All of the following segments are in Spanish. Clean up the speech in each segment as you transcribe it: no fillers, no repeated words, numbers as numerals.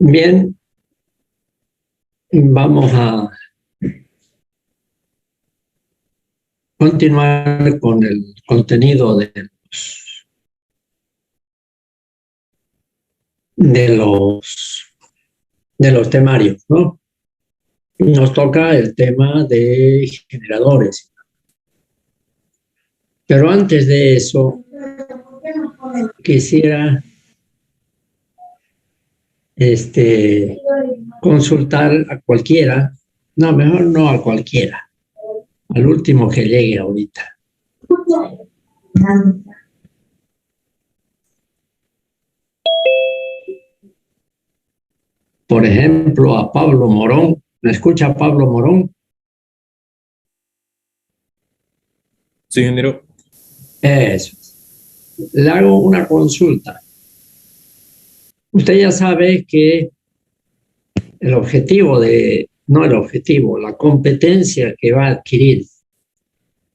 Bien, vamos a continuar con el contenido de los temarios, ¿no? Nos toca el tema de generadores. Pero antes de eso, quisiera consultar a cualquiera, no, mejor no a cualquiera, al último que llegue ahorita. Por ejemplo, a Pablo Morón. ¿Me escucha Pablo Morón? Sí, ingeniero. Eso. Le hago una consulta. Usted ya sabe que el objetivo la competencia que va a adquirir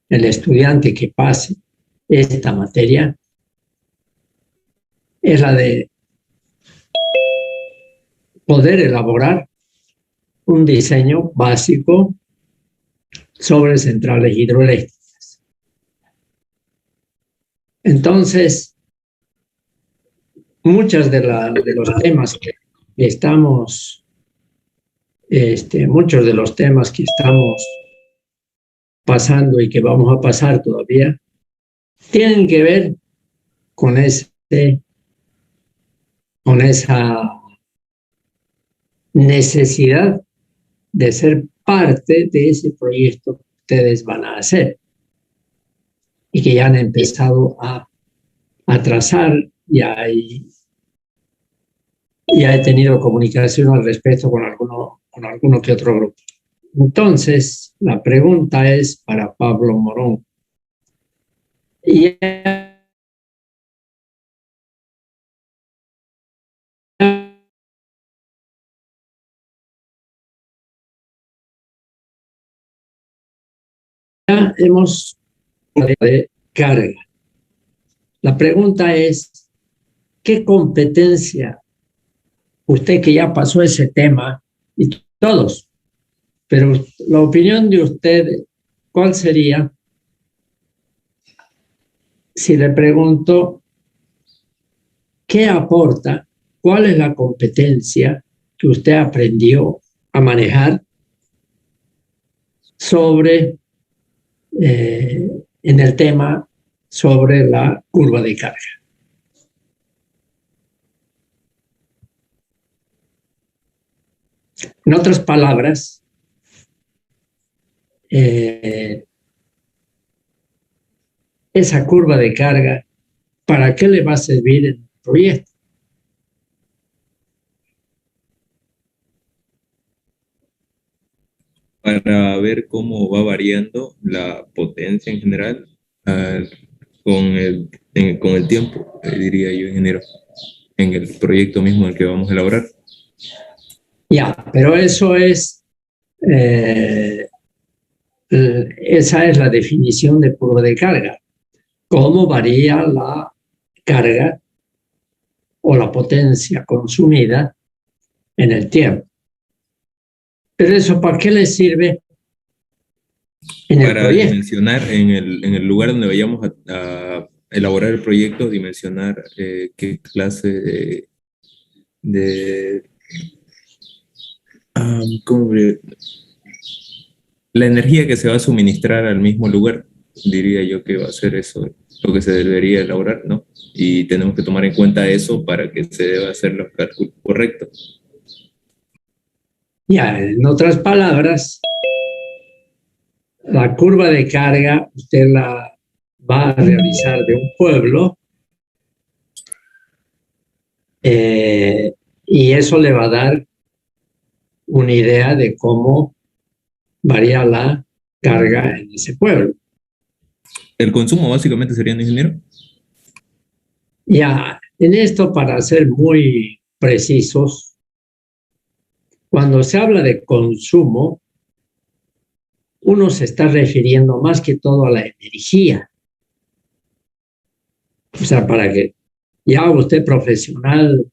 el estudiante que pase esta materia es la de poder elaborar un diseño básico sobre centrales hidroeléctricas. Entonces, muchos de los temas que estamos pasando y que vamos a pasar todavía, tienen que ver con esa necesidad de ser parte de ese proyecto que ustedes van a hacer y que ya han empezado a trazar y he tenido comunicación al respecto con alguno que otro grupo. Entonces, la pregunta es para Pablo Morón. Y ya hemos de carga. La pregunta es, ¿qué competencia usted que ya pasó ese tema y todos, pero la opinión de usted, ¿cuál sería si le pregunto qué aporta, cuál es la competencia que usted aprendió a manejar sobre en el tema sobre la curva de carga? En otras palabras, esa curva de carga, ¿para qué le va a servir en el proyecto? Para ver cómo va variando la potencia en general con el tiempo, diría yo, ingeniero, en el proyecto mismo el que vamos a elaborar. Ya, pero eso es, esa es la definición de curva de carga. ¿Cómo varía la carga o la potencia consumida en el tiempo? Pero eso, ¿para qué le sirve en el Para proyecto? dimensionar en el lugar donde vayamos a elaborar el proyecto, dimensionar qué clase la energía que se va a suministrar al mismo lugar, diría yo que va a ser eso lo que se debería elaborar, ¿no? Y tenemos que tomar en cuenta eso para que se deba hacer los cálculos correctos. Ya, en otras palabras, la curva de carga usted la va a realizar de un pueblo y eso le va a dar una idea de cómo varía la carga en ese pueblo. El consumo básicamente sería, ingeniero. Ya, en esto, para ser muy precisos, cuando se habla de consumo, uno se está refiriendo más que todo a la energía. O sea, para que ya usted profesional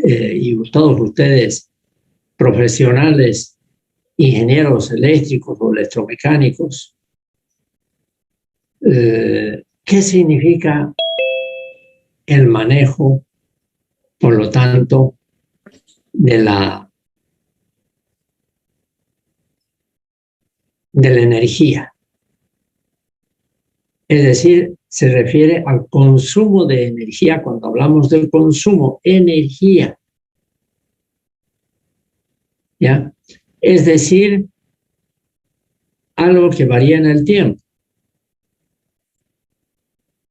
y todos ustedes profesionales, ingenieros eléctricos o electromecánicos, ¿qué significa el manejo, por lo tanto, de la energía? Es decir, se refiere al consumo de energía. Cuando hablamos del consumo, energía, ¿ya? Es decir, algo que varía en el tiempo.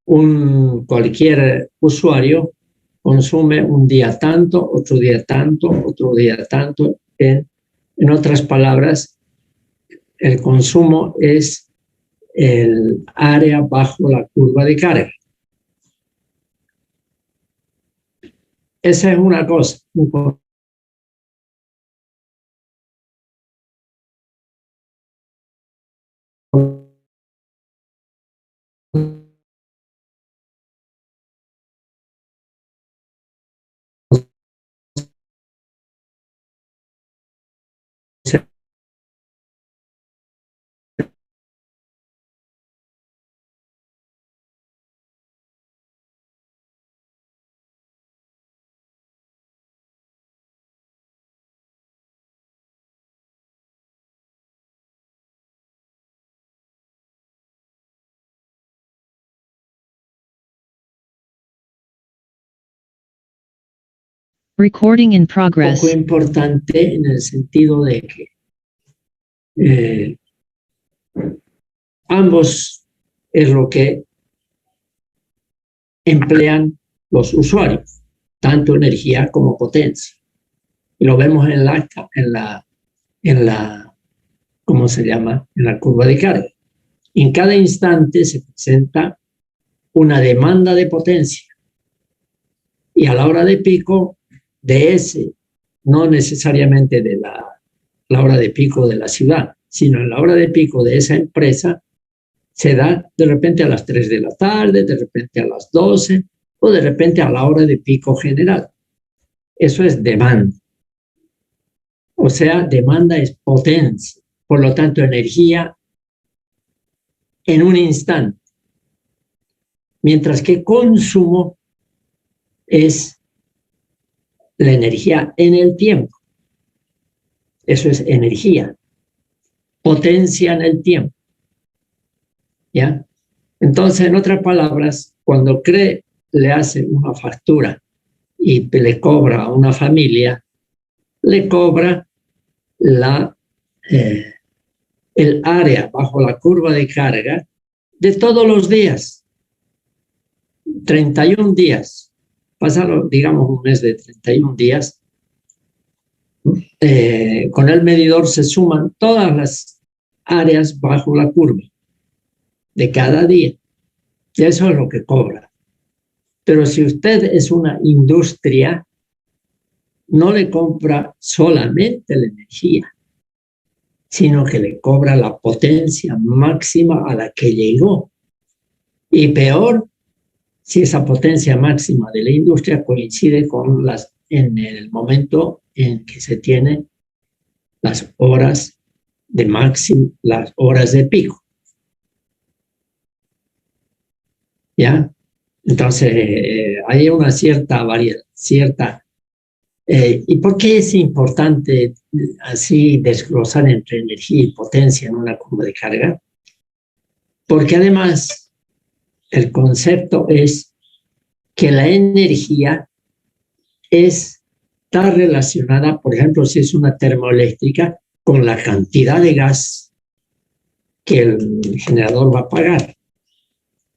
Cualquier usuario consume un día tanto, otro día tanto, otro día tanto. En otras palabras, el consumo es el área bajo la curva de carga. Esa es una cosa. Recording in progress. Poco importante en el sentido de que ambos es lo que emplean los usuarios, tanto energía como potencia. Y lo vemos en la ¿cómo se llama? En la curva de carga. En cada instante se presenta una demanda de potencia. Y a la hora de pico de ese, no necesariamente de la hora de pico de la ciudad, sino en la hora de pico de esa empresa, se da de repente a las 3 de la tarde, de repente a las 12 o de repente a la hora de pico general. Eso es demanda. O sea, demanda es potencia. Por lo tanto, energía en un instante. Mientras que consumo es la energía en el tiempo. Eso es energía. Potencia en el tiempo. ¿Ya? Entonces, en otras palabras, cuando CRE le hace una factura y le cobra a una familia, le cobra el área bajo la curva de carga de todos los días. 31 días. Pasaron, digamos, un mes de 31 días. Con el medidor se suman todas las áreas bajo la curva de cada día. Y eso es lo que cobra. Pero si usted es una industria, no le compra solamente la energía, sino que le cobra la potencia máxima a la que llegó. Y peor, si esa potencia máxima de la industria coincide con en el momento en que se tienen las horas de máximo, las horas de pico. ¿Ya? Entonces, hay una cierta variedad, ¿y por qué es importante así desglosar entre energía y potencia en una curva de carga? Porque además el concepto es que la energía está relacionada, por ejemplo, si es una termoeléctrica, con la cantidad de gas que el generador va a pagar.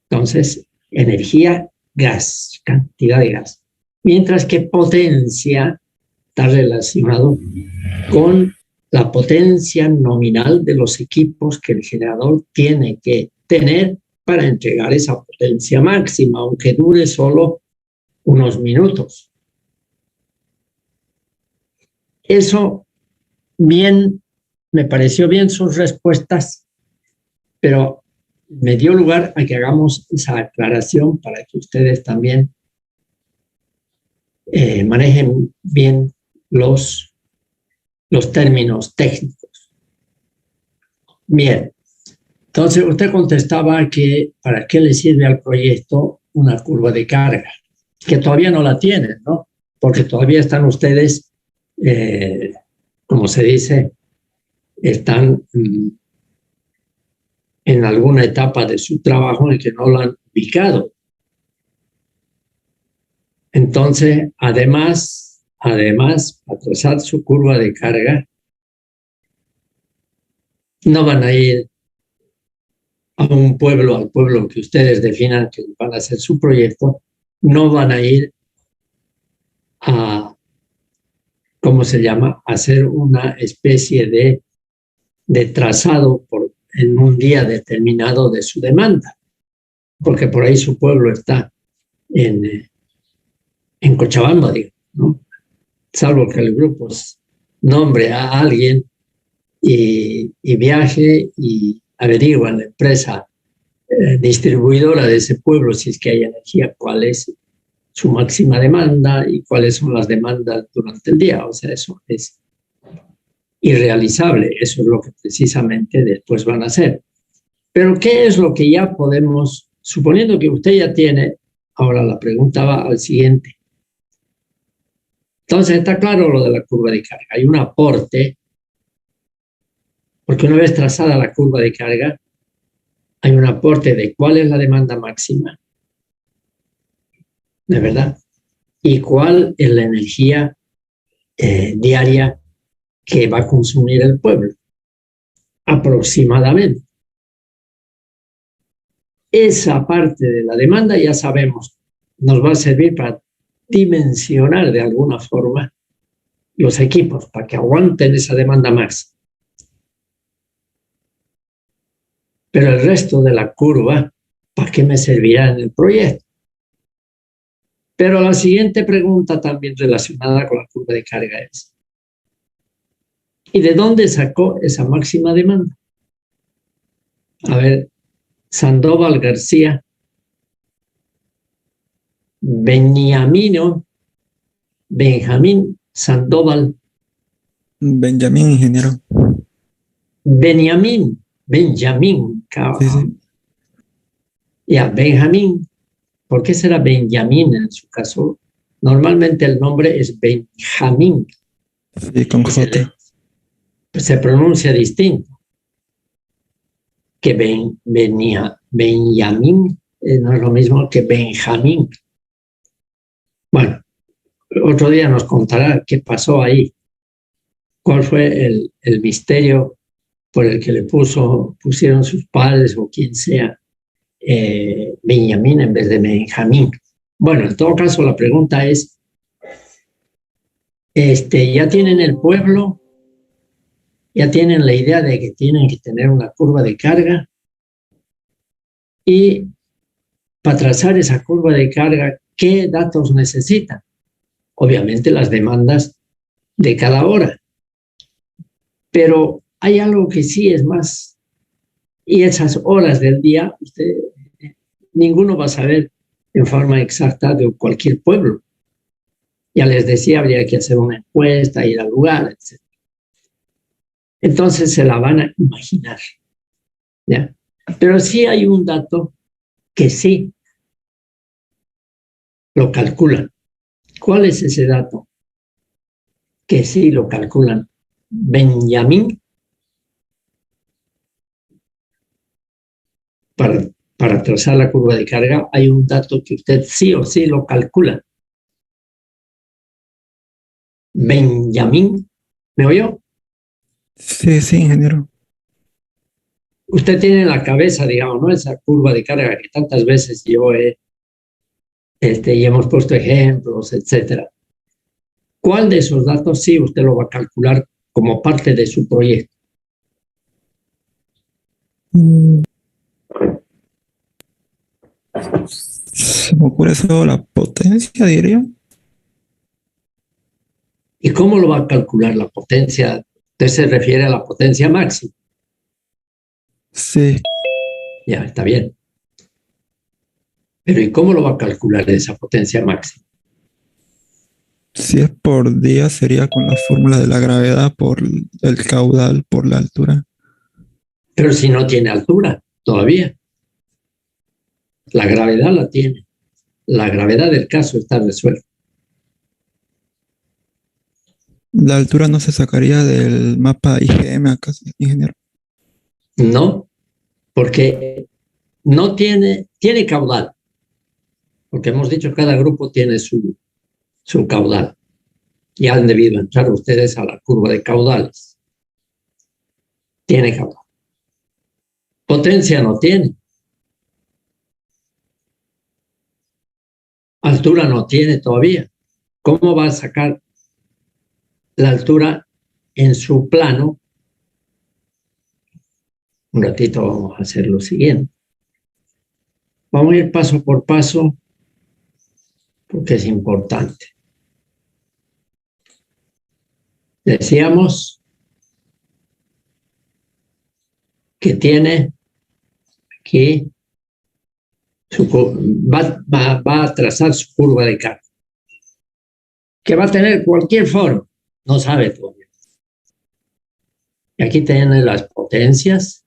Entonces, energía, gas, cantidad de gas. Mientras que potencia está relacionado con la potencia nominal de los equipos que el generador tiene que tener para entregar esa potencia máxima, aunque dure solo unos minutos. Eso me pareció bien sus respuestas, pero me dio lugar a que hagamos esa aclaración para que ustedes también manejen bien los términos técnicos. Bien, entonces usted contestaba que para qué le sirve al proyecto una curva de carga, que todavía no la tienen, ¿no? Porque todavía están ustedes, como se dice, están en alguna etapa de su trabajo en que no lo han ubicado. Entonces, además, para trazar su curva de carga, no van a ir a un pueblo, al pueblo que ustedes definan que van a hacer su proyecto, no van a ir a, ¿cómo se llama?, a hacer una especie de trazado en un día determinado de su demanda, porque por ahí su pueblo está en Cochabamba, digo, ¿no? Salvo que el grupo nombre a alguien y viaje y averigua en la empresa distribuidora de ese pueblo, si es que hay energía, cuál es su máxima demanda y cuáles son las demandas durante el día. O sea, eso es irrealizable. Eso es lo que precisamente después van a hacer. Pero ¿qué es lo que ya podemos, suponiendo que usted ya tiene, ahora la pregunta va al siguiente. Entonces está claro lo de la curva de carga. Hay un aporte, porque una vez trazada la curva de carga, hay un aporte de cuál es la demanda máxima, ¿de verdad? Y cuál es la energía diaria que va a consumir el pueblo, aproximadamente. Esa parte de la demanda ya sabemos, nos va a servir para dimensionar de alguna forma los equipos para que aguanten esa demanda máxima. Pero el resto de la curva, ¿para qué me servirá en el proyecto? Pero la siguiente pregunta también relacionada con la curva de carga es, ¿y de dónde sacó esa máxima demanda? A ver, Sandoval García, Benjamín Sandoval. Benjamín, ingeniero. Benjamín, Sí, sí. Ya, Benjamín. ¿Por qué será Benjamín en su caso? Normalmente el nombre es Benjamín. Sí, con J. Se pronuncia distinto que Benjamín, no es lo mismo que Benjamín. Bueno, otro día nos contará qué pasó ahí, cuál fue el misterio por el que le pusieron sus padres o quien sea Benjamín en vez de Benjamín. Bueno, en todo caso la pregunta es, ya tienen el pueblo, ya tienen la idea de que tienen que tener una curva de carga y para trazar esa curva de carga, ¿qué datos necesitan? Obviamente las demandas de cada hora. Pero hay algo que sí es más, y esas horas del día, ninguno va a saber en forma exacta de cualquier pueblo. Ya les decía, habría que hacer una encuesta, ir al lugar, etc. Entonces se la van a imaginar, ¿ya? Pero sí hay un dato que sí lo calculan. ¿Cuál es ese dato? Que sí lo calculan. Benjamín, para trazar la curva de carga, hay un dato que usted sí o sí lo calcula. Benjamín, ¿me oyó? Sí, sí, ingeniero. Usted tiene en la cabeza, digamos, ¿no?, esa curva de carga que tantas veces yo y hemos puesto ejemplos, etcétera. ¿Cuál de esos datos sí usted lo va a calcular como parte de su proyecto? Se me ocurre solo la potencia, diría. ¿Y cómo lo va a calcular la potencia? Usted se refiere a la potencia máxima. Sí. Ya, está bien. Pero ¿y cómo lo va a calcular esa potencia máxima? Si es por día, sería con la fórmula de la gravedad por el caudal por la altura. Pero si no tiene altura todavía, la gravedad la tiene. La gravedad del caso está resuelta. La altura no se sacaría del mapa IGM, ¿acaso, ingeniero? No, porque no tiene caudal, porque hemos dicho que cada grupo tiene su caudal. Y han debido entrar ustedes a la curva de caudales. Tiene caudal. Potencia no tiene. Altura no tiene todavía. ¿Cómo va a sacar la altura en su plano? Un ratito vamos a hacer lo siguiente. Vamos a ir paso por paso porque es importante. Decíamos que tiene aquí va a trazar su curva de carga, que va a tener cualquier forma, no sabe todavía. Y aquí tiene las potencias,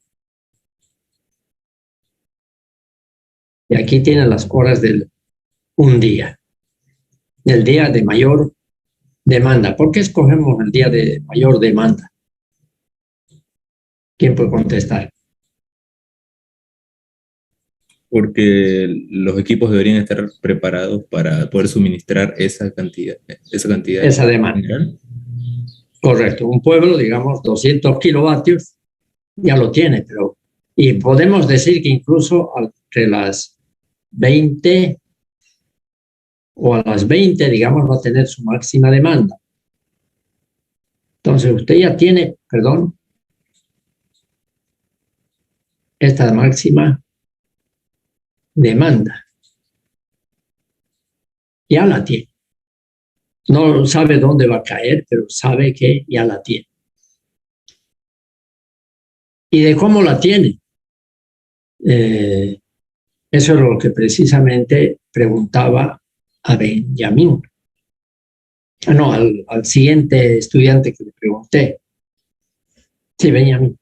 y aquí tiene las horas del un día, del día de mayor demanda. ¿Por qué escogemos el día de mayor demanda? ¿Quién puede contestar? Porque los equipos deberían estar preparados para poder suministrar esa cantidad. Esa demanda. Correcto. Un pueblo, digamos, 200 kilovatios, ya lo tiene, pero... Y podemos decir que incluso entre las 20 o a las 20, digamos, va a tener su máxima demanda. Entonces, usted ya tiene, perdón, esta máxima demanda. Ya la tiene. No sabe dónde va a caer, pero sabe que ya la tiene. ¿Y de cómo la tiene? Eso es lo que precisamente preguntaba a Benjamín. No, al siguiente estudiante que le pregunté. Sí, Benjamín.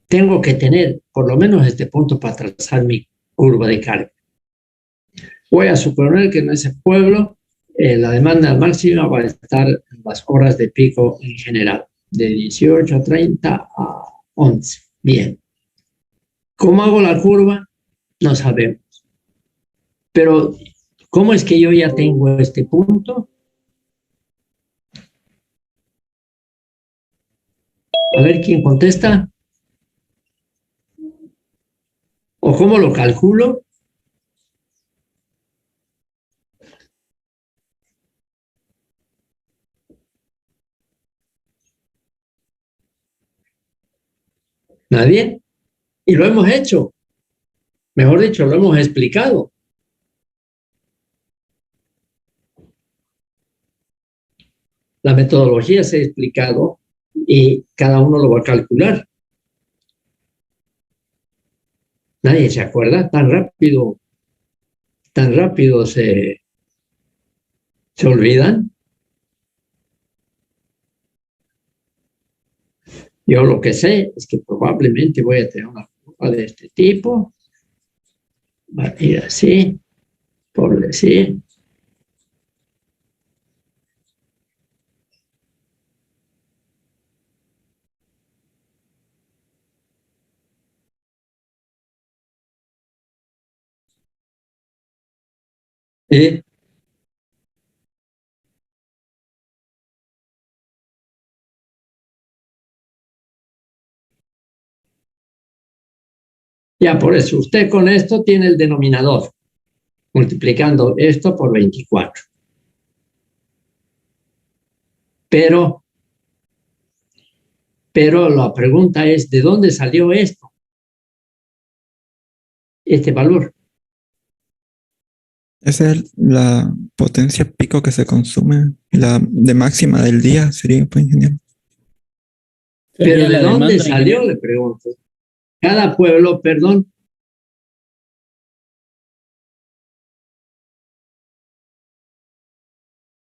Tengo que tener por lo menos este punto para trazar mi curva de carga. Voy a suponer que en ese pueblo la demanda máxima va a estar en las horas de pico en general, de 18 a 30 a 11. Bien. ¿Cómo hago la curva? No sabemos. Pero, ¿cómo es que yo ya tengo este punto? A ver quién contesta. ¿O cómo lo calculo? ¿Nadie? Y lo hemos hecho. Mejor dicho, lo hemos explicado. La metodología se ha explicado y cada uno lo va a calcular. Nadie se acuerda, tan rápido se olvidan. Yo lo que sé es que probablemente voy a tener una curva de este tipo. Va a ir así, por decir. Ya, por eso, usted con esto tiene el denominador, multiplicando esto por 24. Pero la pregunta es, ¿de dónde salió esto? Este valor. Esa es la potencia pico que se consume, la de máxima del día sería, pues, ingeniero. Pero ¿de dónde salió? Le pregunto. Cada pueblo, perdón.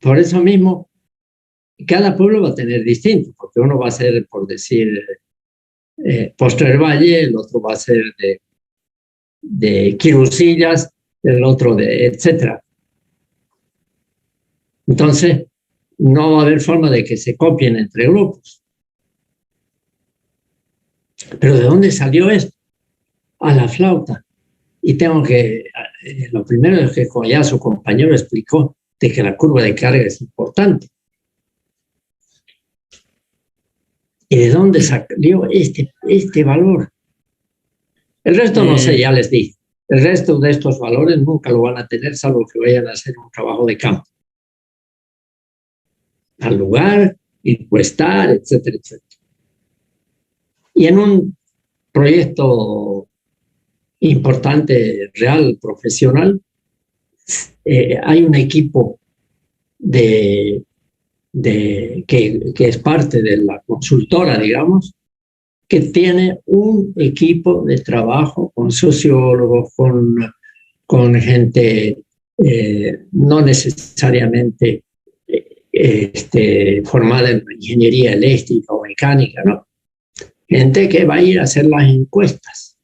Por eso mismo, cada pueblo va a tener distinto, porque uno va a ser, por decir, Postrer Valle, el otro va a ser de Quirusillas, el otro de etcétera. Entonces, no va a haber forma de que se copien entre grupos. Pero ¿de dónde salió esto? A la flauta. Y tengo que, lo primero es que ya su compañero explicó de que la curva de carga es importante. ¿Y de dónde salió este valor? El resto no sé, ya les dije. El resto de estos valores nunca lo van a tener, salvo que vayan a hacer un trabajo de campo. Al lugar, encuestar, etcétera, etcétera. Y en un proyecto importante, real, profesional, hay un equipo que es parte de la consultora, digamos, que tiene un equipo de trabajo con sociólogos, con gente no necesariamente formada en ingeniería eléctrica o mecánica, ¿no? Gente que va a ir a hacer las encuestas,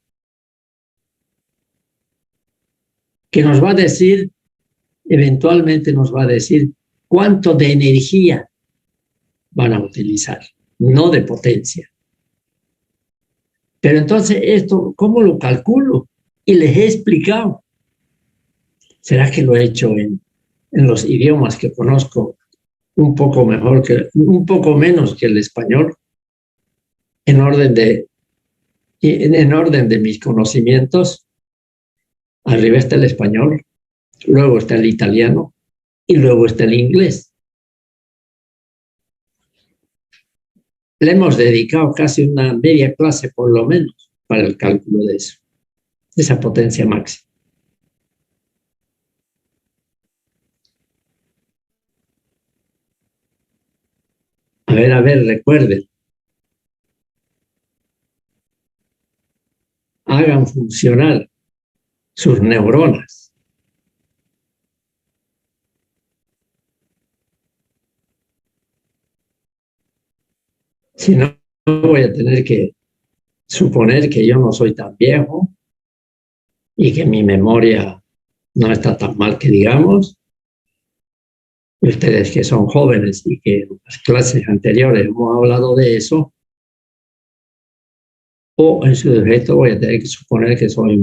que nos va a decir, eventualmente nos va a decir cuánto de energía van a utilizar, no de potencia. Pero entonces esto, ¿cómo lo calculo? Y les he explicado. ¿Será que lo he hecho en los idiomas que conozco un poco menos que el español? En orden de mis conocimientos, arriba está el español, luego está el italiano y luego está el inglés. Le hemos dedicado casi una media clase, por lo menos, para el cálculo de eso, de esa potencia máxima. A ver, recuerden. Hagan funcionar sus neuronas. Si no, voy a tener que suponer que yo no soy tan viejo y que mi memoria no está tan mal que digamos. Y ustedes que son jóvenes y que en las clases anteriores hemos hablado de eso, o en su defecto voy a tener que suponer que soy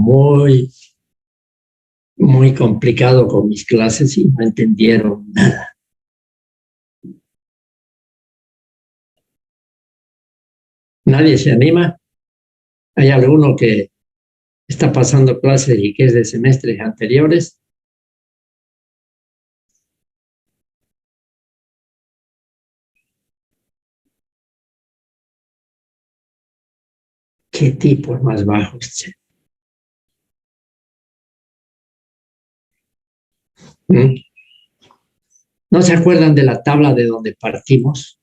muy complicado con mis clases y no entendieron nada. ¿Nadie se anima? ¿Hay alguno que está pasando clases y que es de semestres anteriores? ¿Qué tipos más bajos? ¿No se acuerdan de la tabla de donde partimos?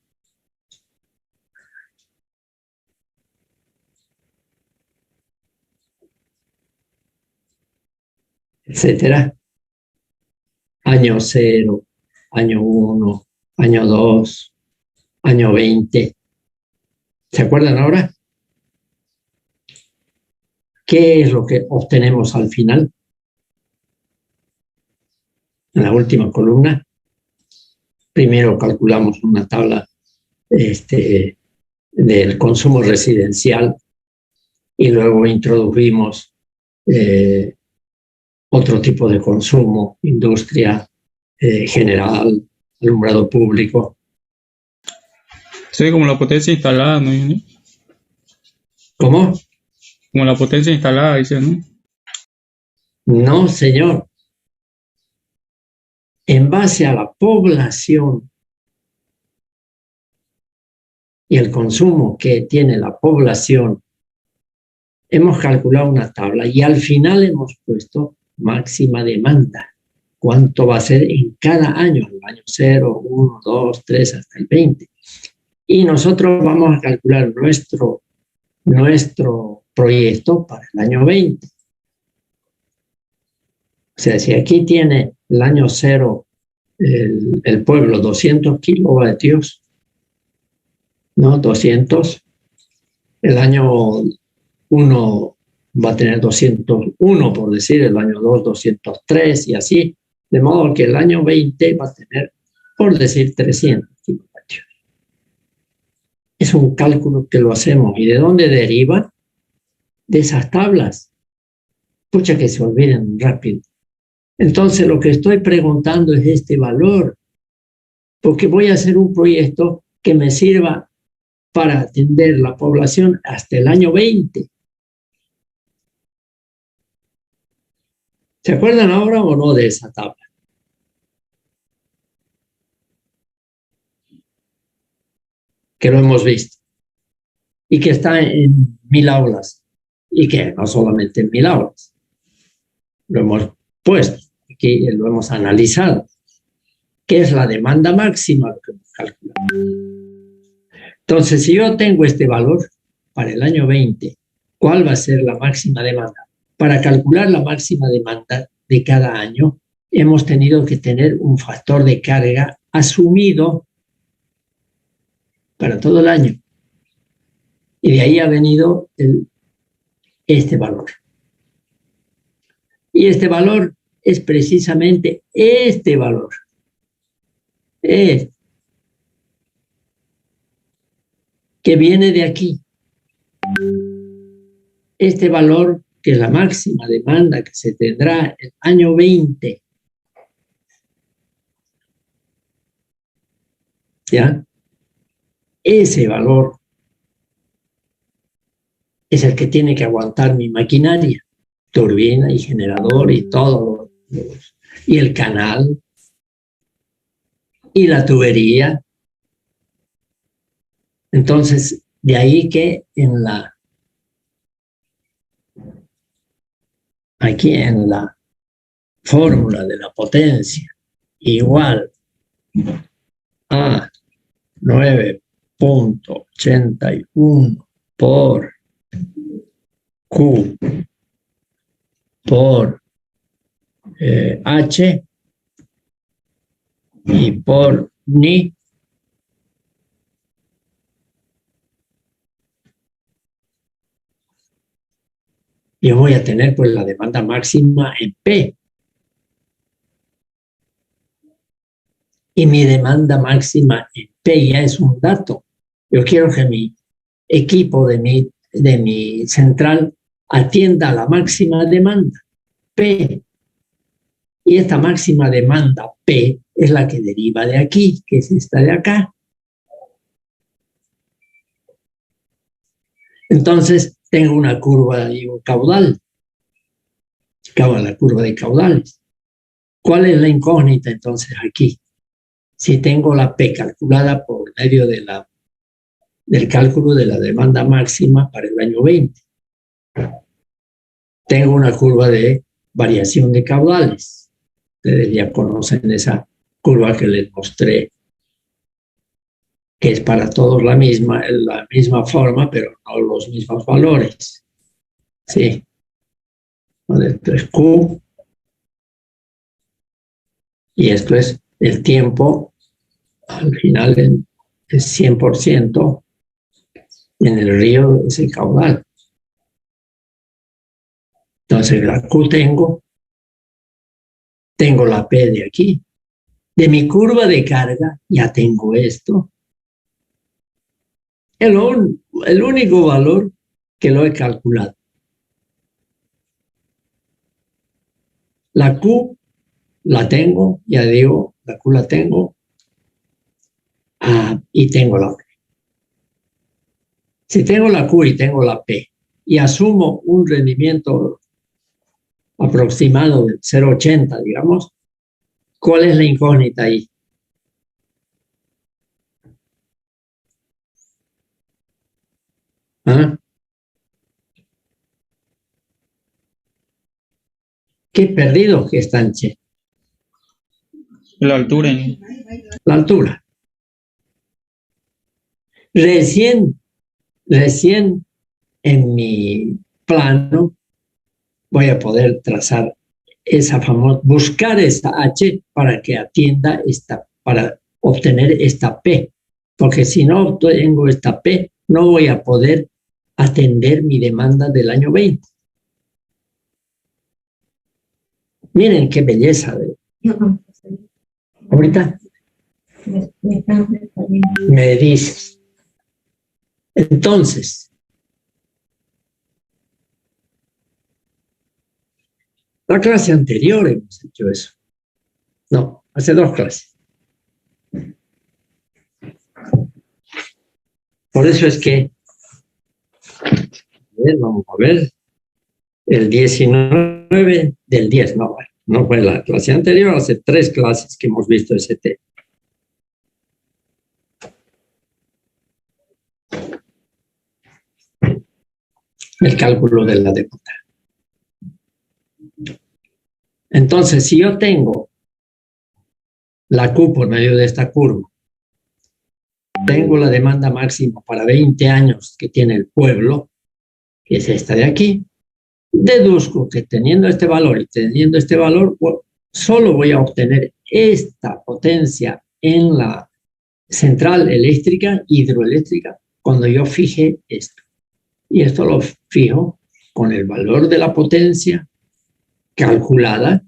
Etcétera. Año 0, año 1, año 2, año 20. ¿Se acuerdan ahora? ¿Qué es lo que obtenemos al final? En la última columna, primero calculamos una tabla del consumo residencial y luego introdujimos otro tipo de consumo, industria general, alumbrado público. Sí, como la potencia instalada, ¿no? ¿Cómo? Como la potencia instalada, dice, ¿no? No, señor. En base a la población y el consumo que tiene la población, hemos calculado una tabla y al final hemos puesto máxima demanda. ¿Cuánto va a ser en cada año? El año 0, 1, 2, 3, hasta el 20. Y nosotros vamos a calcular nuestro proyecto para el año 20. O sea, si aquí tiene el año 0 el pueblo 200 kilovatios, ¿no? 200. El año 1 va a tener 201, por decir, el año 2, 203 y así. De modo que el año 20 va a tener, por decir, 300 kilovatios. Es un cálculo que lo hacemos. ¿Y de dónde deriva? De esas tablas. Pucha, que se olviden rápido. Entonces, lo que estoy preguntando es este valor, porque voy a hacer un proyecto que me sirva para atender la población hasta el año 20. ¿Se acuerdan ahora o no de esa tabla? Que lo hemos visto y que está en 1000 aulas y que no solamente en 1000 aulas. Lo hemos puesto, aquí lo hemos analizado, que es la demanda máxima que hemos calculado. Entonces, si yo tengo este valor para el año 20, ¿cuál va a ser la máxima demanda? Para calcular la máxima demanda de cada año, hemos tenido que tener un factor de carga asumido para todo el año. Y de ahí ha venido este valor. Y este valor es precisamente este valor. Que viene de aquí. Este valor, que es la máxima demanda que se tendrá el año 20. ¿Ya? Ese valor es el que tiene que aguantar mi maquinaria, turbina y generador y todo, y el canal, y la tubería. Entonces, de ahí que aquí en la fórmula de la potencia igual a 9.81 por Q por H y por Ni, yo voy a tener pues la demanda máxima en P. Y mi demanda máxima en P ya es un dato. Yo quiero que mi equipo de mi central atienda a la máxima demanda, P. Y esta máxima demanda, P, es la que deriva de aquí, que es esta de acá. Entonces, tengo una curva y un caudal. La curva de caudales. ¿Cuál es la incógnita entonces aquí? Si tengo la P calculada por medio de del cálculo de la demanda máxima para el año 20. Tengo una curva de variación de caudales. Ustedes ya conocen esa curva que les mostré, que es para todos la misma forma, pero no los mismos valores. Sí. Esto es Q. Y esto es el tiempo, al final es 100% en el río es el caudal. Entonces la Q tengo la P de aquí. De mi curva de carga ya tengo esto. El único valor que lo he calculado. La Q la tengo, ya digo, la Q la tengo, y tengo la P. Si tengo la Q y tengo la P y asumo un rendimiento aproximado de 0,80, digamos, ¿cuál es la incógnita ahí? ¿Ah? ¿Qué perdido que están, che? La altura. La altura. Recién en mi plano voy a poder trazar esa famosa, buscar esa H para que atienda para obtener esta P. Porque si no obtengo esta P, no voy a poder atender mi demanda del año 20. Miren qué belleza. Ahorita me dices. Entonces, la clase anterior hemos hecho eso. No, hace 2 clases. Por eso es que, vamos a ver, el 19 del 10, no fue la clase anterior, hace 3 clases que hemos visto ese tema. El cálculo de la demanda. Entonces, si yo tengo la Q por medio de esta curva, tengo la demanda máxima para 20 años que tiene el pueblo, que es esta de aquí, deduzco que teniendo este valor y teniendo este valor, solo voy a obtener esta potencia en la central eléctrica, hidroeléctrica, cuando yo fije esto. Y esto lo fijo con el valor de la potencia calculada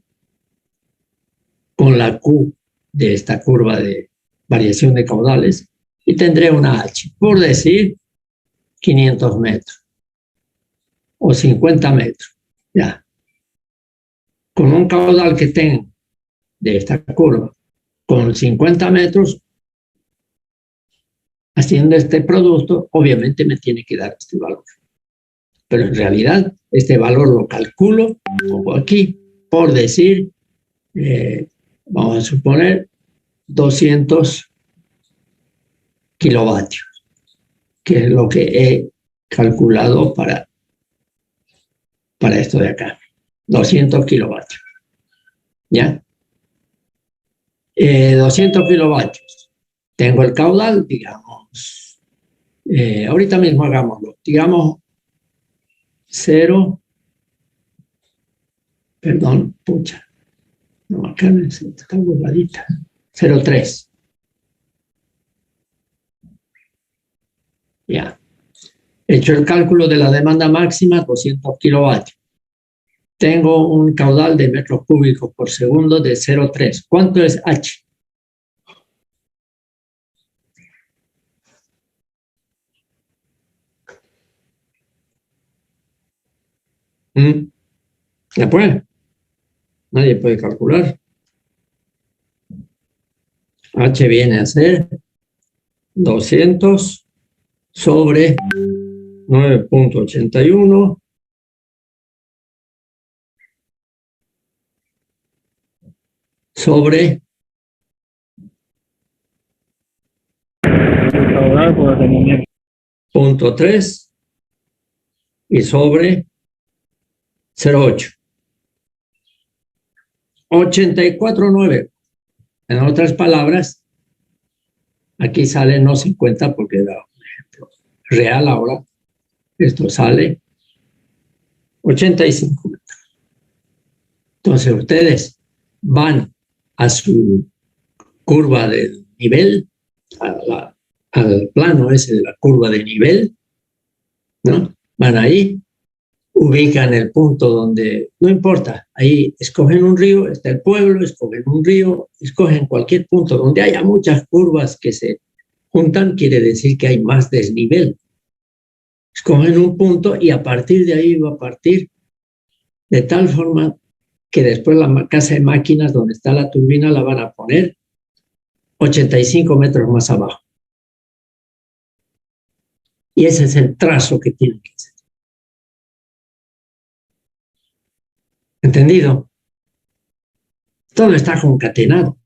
con la Q de esta curva de variación de caudales y tendré una H, por decir 500 metros o 50 metros, ya. Con un caudal que tengo de esta curva con 50 metros, haciendo este producto, obviamente me tiene que dar este valor. Pero en realidad, este valor lo calculo, pongo aquí, por decir, vamos a suponer, 200 kilovatios, que es lo que he calculado para esto de acá. 200 kilovatios. ¿Ya? 200 kilovatios. Tengo el caudal, digamos, ahorita mismo hagámoslo, digamos 0, perdón, pucha, no, acá está borradita, 0,3. Ya. He hecho el cálculo de la demanda máxima, 200 kilovatios. Tengo un caudal de metros cúbicos por segundo de 0,3. ¿Cuánto es H? ¿Ya puede? Nadie puede calcular. H viene a ser 200 sobre 9.81 sobre 0.3 y sobre 0.8. 84.9. En otras palabras, aquí sale no 50 porque era un ejemplo real ahora. Esto sale 85 metros. Entonces ustedes van a su curva de nivel, al plano ese de la curva de nivel, ¿no? Van ahí, ubican el punto donde, no importa, ahí escogen un río, está el pueblo, escogen un río, escogen cualquier punto donde haya muchas curvas que se juntan, quiere decir que hay más desnivel. Escogen un punto y a partir de ahí va a partir de tal forma que después la casa de máquinas donde está la turbina la van a poner 85 metros más abajo. Y ese es el trazo que tienen que hacer. ¿Entendido? Todo está concatenado.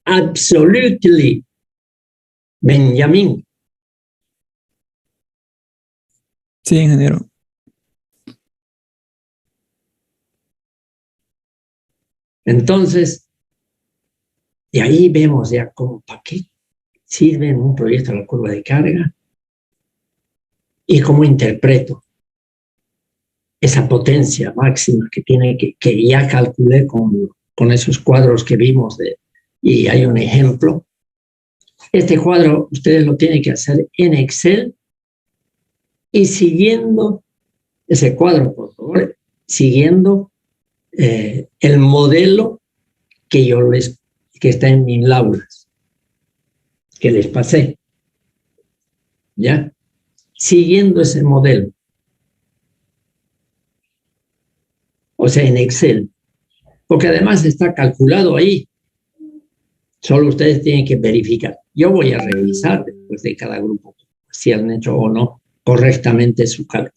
Absolutely. Benjamín. Sí, ingeniero. Entonces, de ahí vemos ya cómo, para qué sirve en un proyecto la curva de carga y cómo interpreto esa potencia máxima que tiene, que ya calculé con esos cuadros que vimos, y hay un ejemplo. Este cuadro ustedes lo tienen que hacer en Excel y siguiendo ese cuadro, por favor, siguiendo el modelo que está en mis aulas, que les pasé, ¿ya? Siguiendo ese modelo. O sea, en Excel. Porque además está calculado ahí. Solo ustedes tienen que verificar. Yo voy a revisar después de cada grupo si han hecho o no correctamente su cálculo.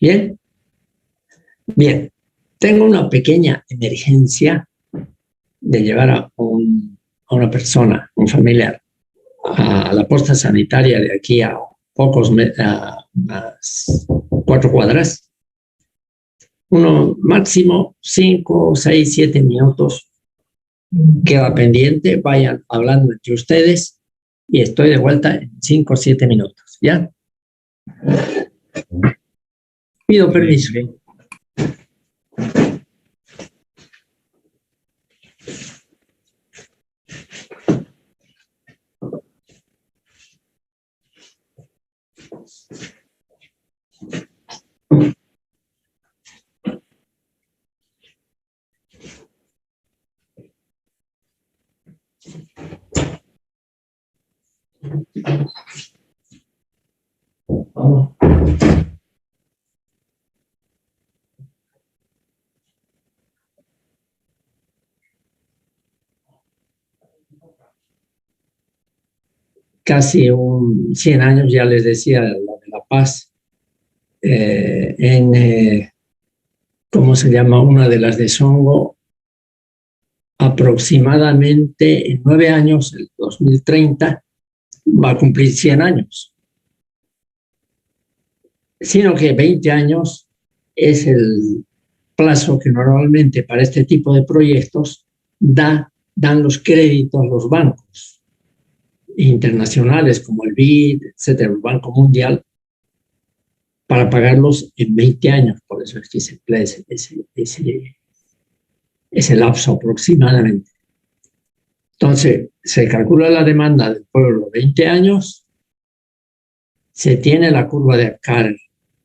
¿Bien? Bien. Tengo una pequeña emergencia de llevar a una persona, un familiar, a la posta sanitaria de aquí a unas 4 cuadras. Uno máximo 5, 6, 7 minutos queda pendiente. Vayan hablando entre ustedes y estoy de vuelta en 5 o 7 minutos. ¿Ya? Pido permiso. Vamos. Casi 100 años, ya les decía, la de La Paz, ¿cómo se llama? Una de las de Songo, aproximadamente en 9 años, el 2030, va a cumplir 100 años. Sino que 20 años es el plazo que normalmente para este tipo de proyectos dan los créditos los bancos internacionales como el BID, etcétera, el Banco Mundial, para pagarlos en 20 años. Por eso es que se emplea ese lapso aproximadamente. Entonces, se calcula la demanda del pueblo 20 años, se tiene la curva de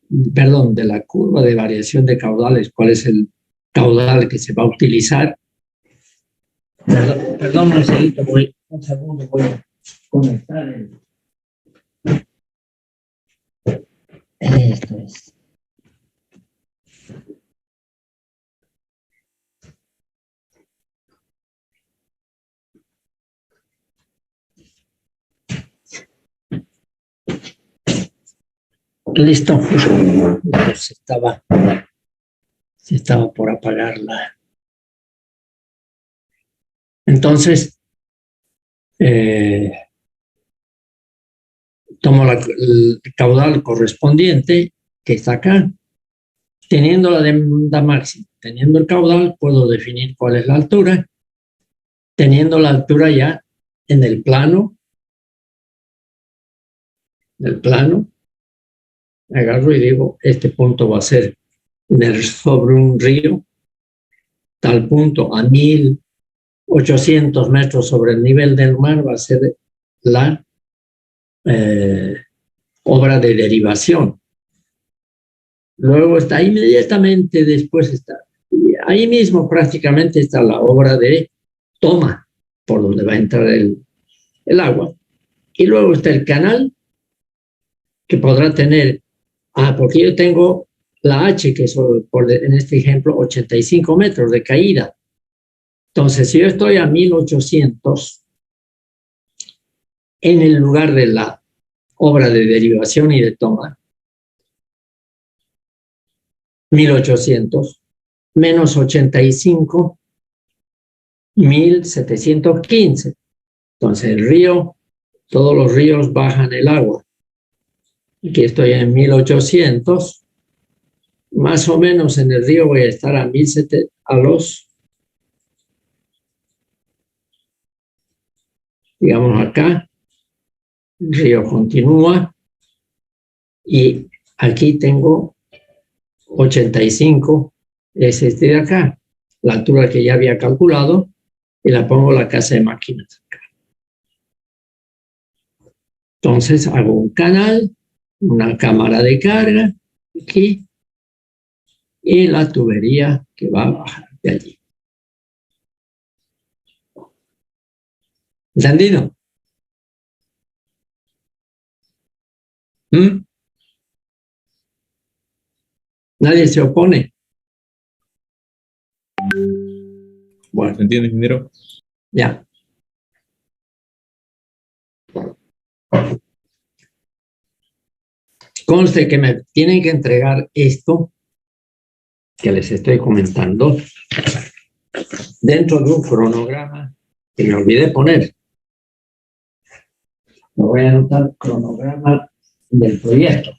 de la curva de variación de caudales, cuál es el caudal que se va a utilizar. Perdón, Marcelito, un segundo, voy a conectar esto es. Listo. Se estaba por apagarla. Entonces, tomo el caudal correspondiente que está acá. Teniendo la demanda máxima, teniendo el caudal, puedo definir cuál es la altura. Teniendo la altura ya en el plano, agarro y digo, este punto va a ser sobre un río, tal punto a 1800 metros sobre el nivel del mar va a ser la obra de derivación. Luego está inmediatamente después ahí mismo prácticamente está la obra de toma, por donde va a entrar el agua. Y luego está el canal, que podrá tener, porque yo tengo la H, que es, en este ejemplo, 85 metros de caída. Entonces, si yo estoy a 1800 en el lugar de la obra de derivación y de toma, 1800 menos 85, 1715. Entonces, el río, todos los ríos bajan el agua. Aquí estoy en 1800. Más o menos en el río voy a estar a 1700, digamos acá, el río continúa y aquí tengo 85, es este de acá, la altura que ya había calculado, y la pongo la casa de máquinas acá. Entonces hago un canal, una cámara de carga aquí, y la tubería que va a bajar de allí. ¿Entendido? ¿Mm? Nadie se opone. Bueno, ¿Se entiende, ingeniero? ya. Conste que me tienen que entregar esto que les estoy comentando dentro de un cronograma que me olvidé poner. Me voy a anotar cronograma del proyecto.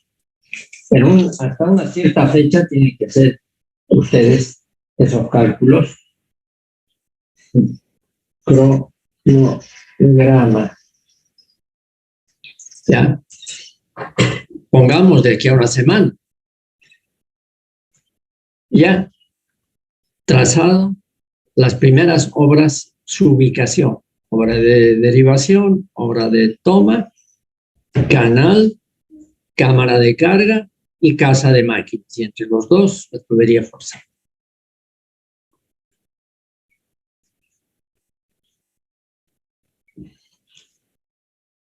Hasta una cierta fecha tienen que hacer ustedes esos cálculos. Cronograma. ¿Ya? Pongamos de aquí a una semana. Ya trazado las primeras obras, su ubicación, obra de derivación, obra de toma, canal, cámara de carga y casa de máquinas. Y entre los dos, la tubería forzada.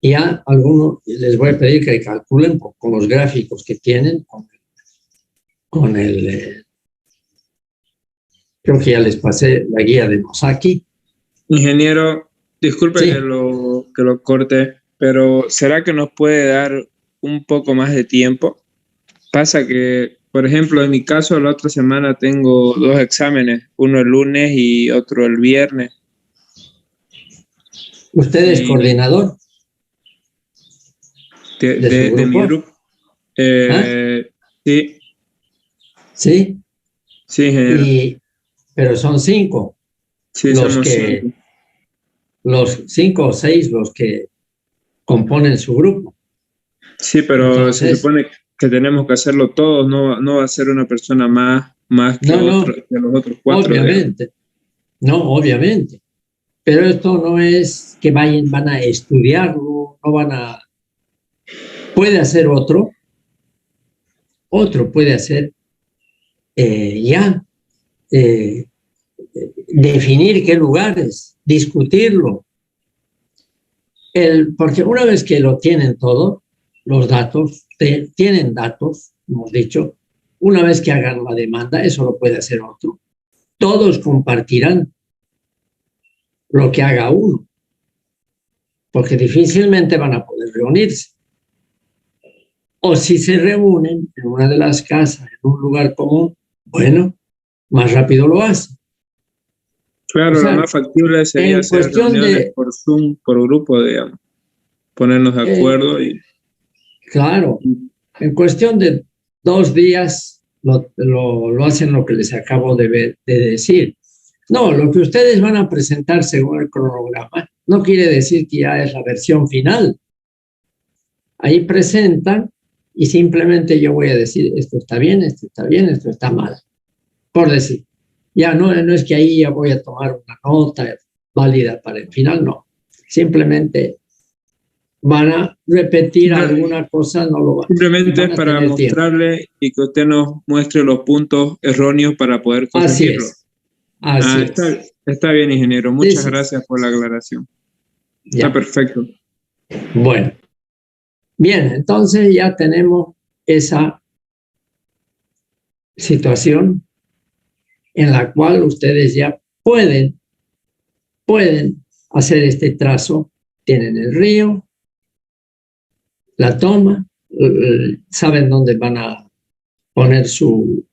Ya algunos les voy a pedir que calculen con los gráficos que tienen, con el creo que ya les pasé la guía de Mosaki. Ingeniero, disculpe Sí. que lo corte, pero ¿será que nos puede dar un poco más de tiempo? Pasa que, por ejemplo, en mi caso, la otra semana tengo 2 exámenes, uno el lunes y otro el viernes. ¿Usted es Y- coordinador? ¿De su de mi grupo? grupo. Sí, Sí. sí, ingeniero. Pero son 5 Sí, los somos que 5. los 5 o 6 los que componen su grupo. Sí, pero se Entonces, supone que tenemos que hacerlo todos, no va a ser una persona más que, no, que los otros 4. obviamente, no, obviamente. Pero esto no es que van a estudiarlo, no van a... Puede hacer otro puede hacer definir qué lugares, discutirlo. Porque una vez que lo tienen todo, los datos, tienen datos, hemos dicho, una vez que hagan la demanda, eso lo puede hacer otro. Todos compartirán lo que haga uno, porque difícilmente van a poder reunirse. O si se reúnen en una de las casas, en un lugar común, bueno, más rápido lo hacen. Claro, O sea, lo más factible sería en hacer cuestión reuniones de, por Zoom, por grupo, digamos, ponernos de acuerdo y claro, en cuestión de 2 días lo hacen lo que les acabo de decir. No, lo que ustedes van a presentar según el cronograma no quiere decir que ya es la versión final. Ahí presentan y simplemente yo voy a decir esto está bien, esto está mal. Por decir, ya no es que ahí ya voy a tomar una nota válida para el final, no. Simplemente van a repetir alguna cosa, no lo van simplemente a es para tener tiempo. mostrarle y que usted nos muestre los puntos erróneos para poder Así corregirlo. es. Así Está bien, ingeniero. Muchas Sí. gracias por la aclaración. Ya. Está perfecto. Bueno. Bien, entonces ya tenemos esa situación en la cual ustedes ya pueden hacer este trazo. Tienen el río, la toma, saben dónde van a poner su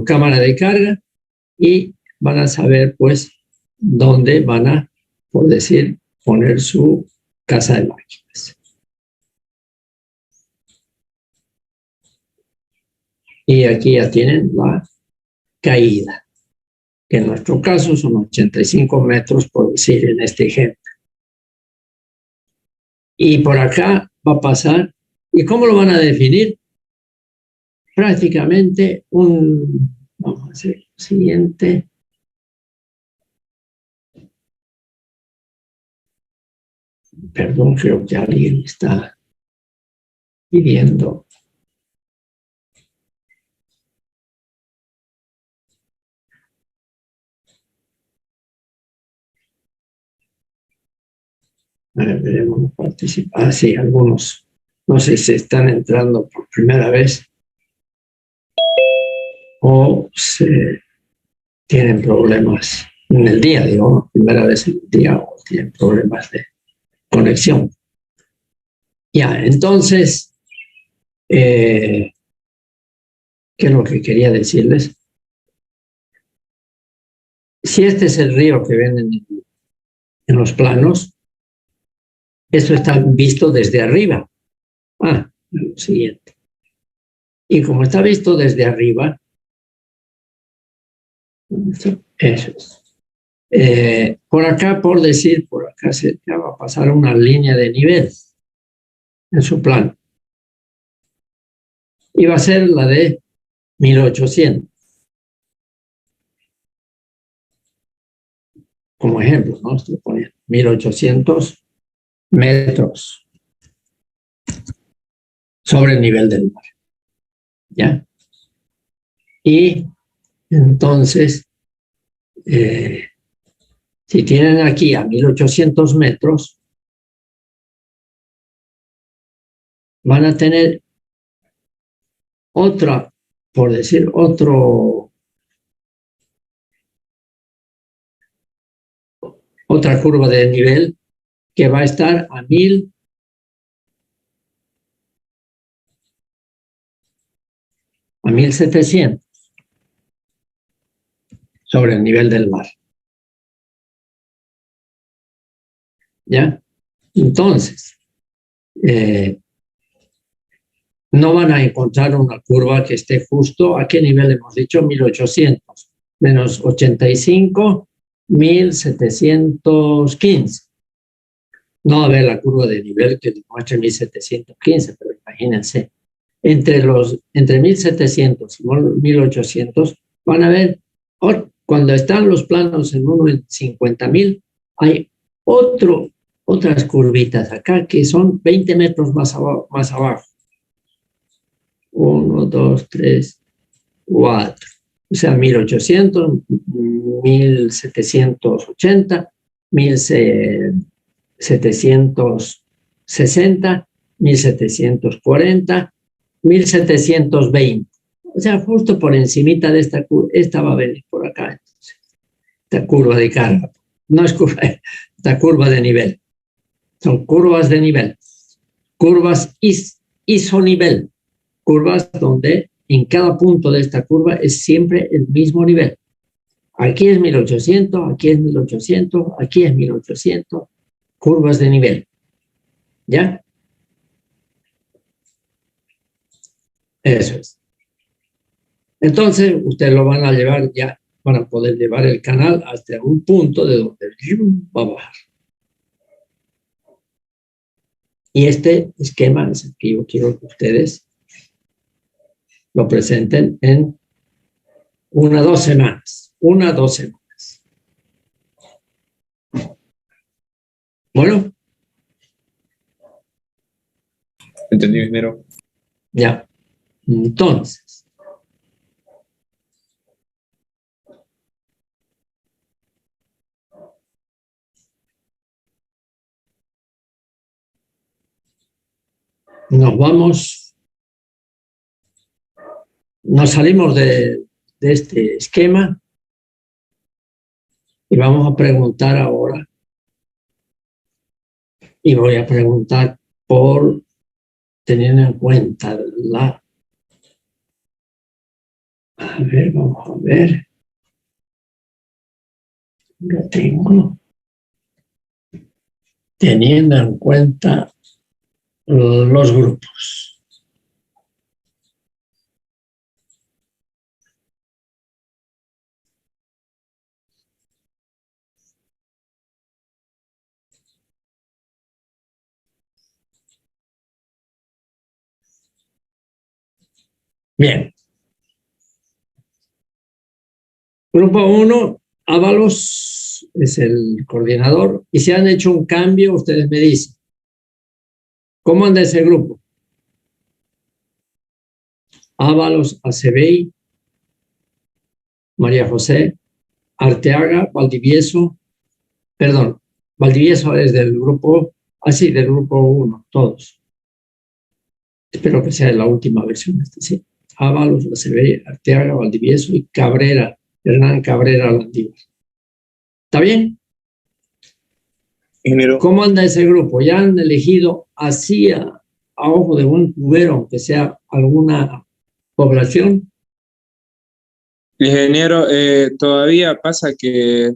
cámara de carga y van a saber pues dónde van a, por decir, poner su casa de máquinas. Y aquí ya tienen la caída, que en nuestro caso son 85 metros, por decir en este ejemplo. Y por acá va a pasar ¿Y cómo lo van a definir? Prácticamente vamos a hacer lo siguiente. Perdón, creo que alguien está pidiendo. A ver, veremos participar. Sí, algunos, no sé si están entrando por primera vez o se tienen problemas en el día, digo, primera vez en el día o tienen problemas de conexión. Ya, entonces, ¿qué es lo que quería decirles? Si este es el río que ven en los planos, esto está visto desde arriba. Lo siguiente. Y como está visto desde arriba, eso es. Por acá, por decir, por acá se va a pasar una línea de nivel en su plano. Y va a ser la de 1800. Como ejemplo, ¿no? Estoy poniendo 1800 metros sobre el nivel del mar. ¿Ya? Y entonces, si tienen aquí a 1800 metros, van a tener otra, por decir, otra curva de nivel que va a estar a 1700 sobre el nivel del mar. ¿Ya? Entonces, no van a encontrar una curva que esté justo, ¿a qué nivel hemos dicho? 1800 menos 85, 1715. No va a haber la curva de nivel que demuestre 1715, pero imagínense, entre 1700 y 1800 van a ver, cuando están los planos en uno en 50.000, hay otras curvitas acá que son 20 metros más abajo. 1, 2, 3, 4. O sea, 1800, 1780, 1760, 1740, 1720. O sea, justo por encimita de esta va a venir por acá. Entonces, esta curva de carga. No es curva, esta curva de nivel. Son curvas de nivel. Curvas isonivel. Curvas donde en cada punto de esta curva es siempre el mismo nivel. Aquí es 1800, aquí es 1800, aquí es 1800. Curvas de nivel. ¿Ya? Eso es. Entonces, ustedes lo van a llevar ya, van a poder llevar el canal hasta un punto de donde va a bajar. Y este esquema es el que yo quiero que ustedes lo presenten en 1 o 2 semanas. 1 o 2 semanas. Bueno. ¿Entendí, ingeniero? Ya. Entonces, nos salimos de este esquema y vamos a preguntar ahora, y voy a preguntar por teniendo en cuenta a ver, vamos a ver, lo tengo, teniendo en cuenta los grupos. Bien. Grupo 1, Ábalos es el coordinador. Y si han hecho un cambio, ustedes me dicen. ¿Cómo anda ese grupo? Ábalos, Acebey, María José, Arteaga, Valdivieso. Perdón, Valdivieso es del grupo, del grupo 1, todos. Espero que sea la última versión, sí. Ábalos, Acebey, Arteaga, Valdivieso y Cabrera, Hernán Cabrera Landívar. ¿Está bien? Ingeniero. ¿Cómo anda ese grupo? ¿Ya han elegido así a ojo de buen cubero, aunque sea alguna población? Ingeniero, todavía pasa que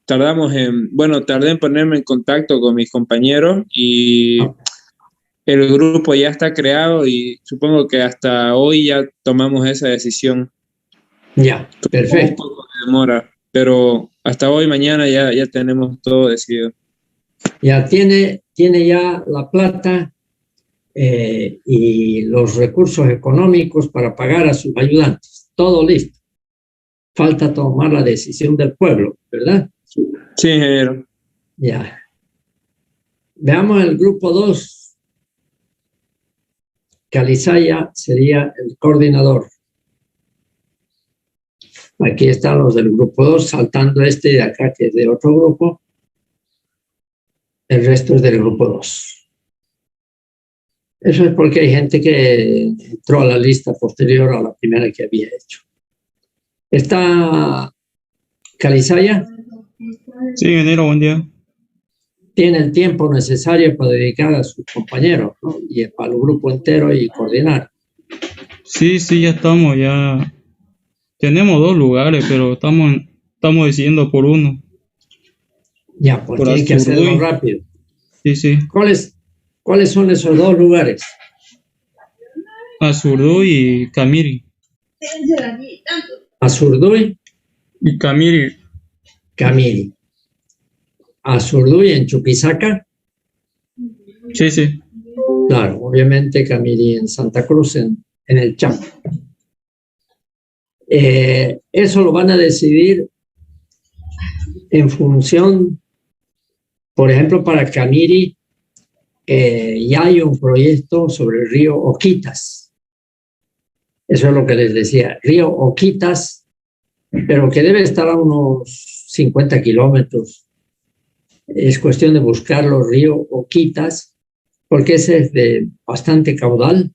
tardé en ponerme en contacto con mis compañeros y el grupo ya está creado y supongo que hasta hoy ya tomamos esa decisión. Ya, perfecto. Un poco de demora, pero hasta hoy, mañana ya tenemos todo decidido. Ya tiene ya la plata y los recursos económicos para pagar a sus ayudantes. Todo listo. Falta tomar la decisión del pueblo, ¿verdad? Sí, ingeniero. Ya. Veamos el grupo 2. Calizaya sería el coordinador. Aquí están los del grupo 2, saltando este de acá, que es de otro grupo. El resto es del grupo 2. Eso es porque hay gente que entró a la lista posterior a la primera que había hecho. ¿Está Calizaya? Sí, ingeniero, buen día. Tiene el tiempo necesario para dedicar a sus compañeros, ¿no? Y para el grupo entero y coordinar. Sí, ya estamos, ya tenemos 2 lugares, pero estamos decidiendo por uno. Ya, pues Por tienen que hacerlo Azurduy. rápido. Sí. ¿Cuáles son esos 2 lugares? Azurduy y Camiri. Azurduy, Y Camiri. Camiri. Azurduy en Chuquisaca. Sí. Claro, obviamente Camiri en Santa Cruz, en el Chaco. Eso lo van a decidir en función, por ejemplo, para Camiri, ya hay un proyecto sobre el río Oquitas. Eso es lo que les decía, río Oquitas, pero que debe estar a unos 50 kilómetros. Es cuestión de buscar los ríos Oquitas, porque ese es de bastante caudal,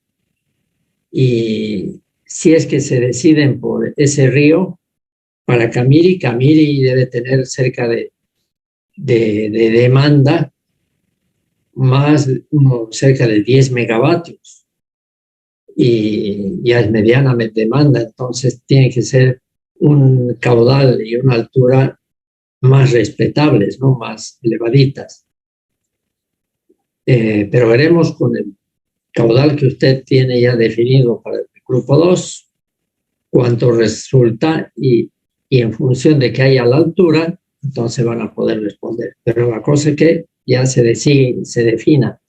y si es que se deciden por ese río, para Camiri debe tener cerca de demanda más cerca de 10 megavatios, y ya es mediana demanda, entonces tiene que ser un caudal y una altura más respetables, ¿no? Más elevaditas. Pero veremos con el caudal que usted tiene ya definido para el grupo 2, cuánto resulta, y en función de que haya la altura, entonces van a poder responder. Pero la cosa es que ya se defina.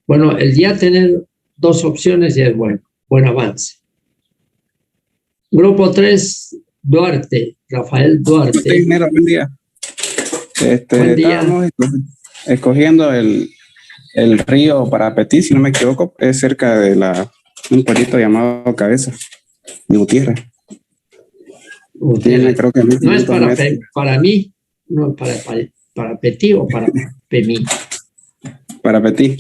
Bueno, el ya tener 2 opciones ya es buen avance. Grupo 3, Duarte, Rafael Duarte. Sí, mira, buen día. Buen día. Estábamos escogiendo el río Parapetí, si no me equivoco, es cerca de un pueblito llamado Cabeza, de Gutiérrez. Tiene, creo que no es para mí, no, para Petí o para Pemí. Parapetí.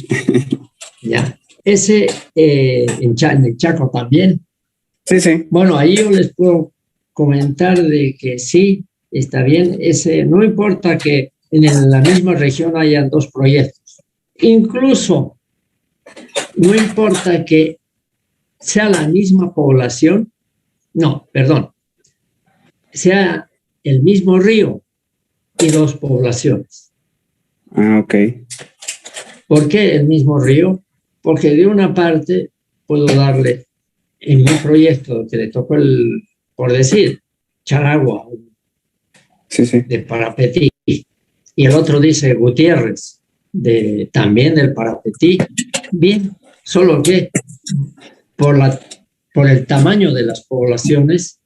Ya. Ese en el Chaco también. Sí. Bueno, ahí yo les puedo comentar de que sí, está bien. Ese, no importa que en la misma región hayan 2 proyectos. Incluso no importa que sea la misma población, sea el mismo río y 2 poblaciones. Ah, ok. ¿Por qué el mismo río? Porque de una parte puedo darle en mi proyecto que le tocó por decir, Charagua, Sí. de Parapetí, y el otro dice Gutiérrez, también del Parapetí. Bien, solo que por la por el tamaño de las poblaciones,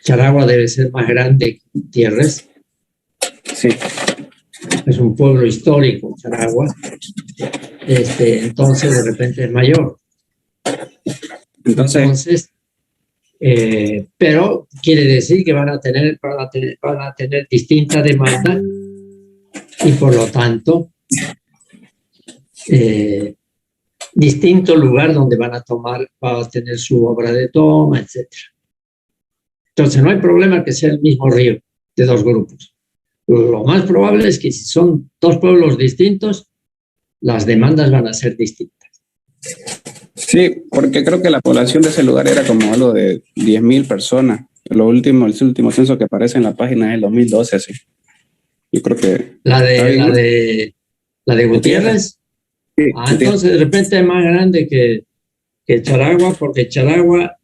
Charagua debe ser más grande que Gutiérrez. Sí, Es un pueblo histórico, Charagua. Entonces, de repente es mayor. entonces, Pero quiere decir que van a tener distinta demanda y por lo tanto distinto lugar donde van a tener su obra de toma, etc. Entonces no hay problema que sea el mismo río de dos grupos. Lo más probable es que si son dos pueblos distintos, las demandas van a ser distintas. sí, porque creo que la población de ese lugar era como algo de 10,000 personas. El último censo que aparece en la página es el 2012, así. Yo creo que... La de Gutiérrez. Sí, Entonces de repente es más grande que Charagua, porque Charagua,